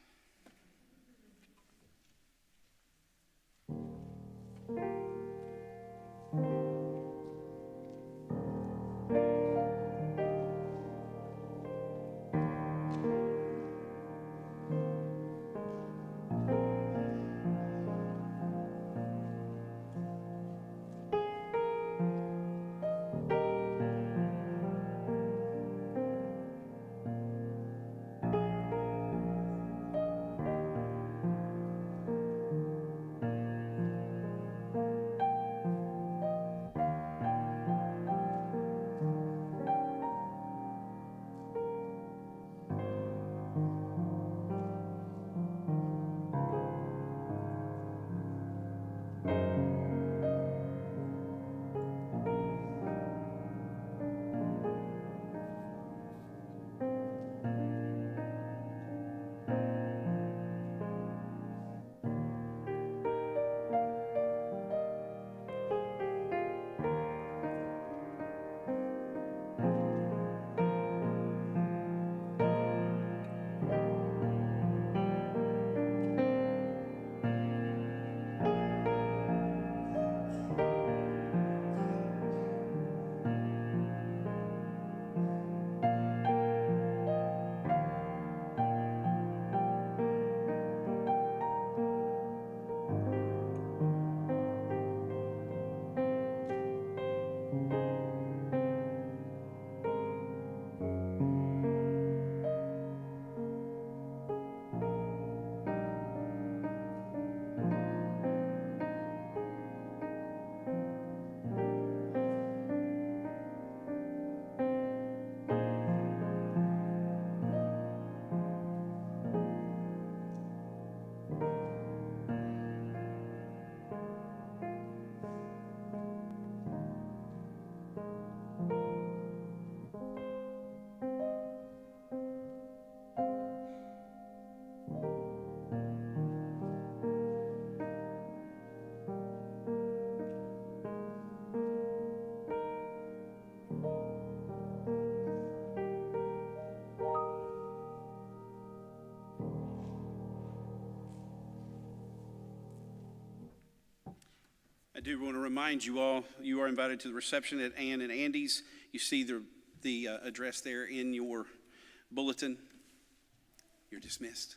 I do want to remind you all, you are invited to the reception at Ann and Andy's. You see the address there in your bulletin. You're dismissed.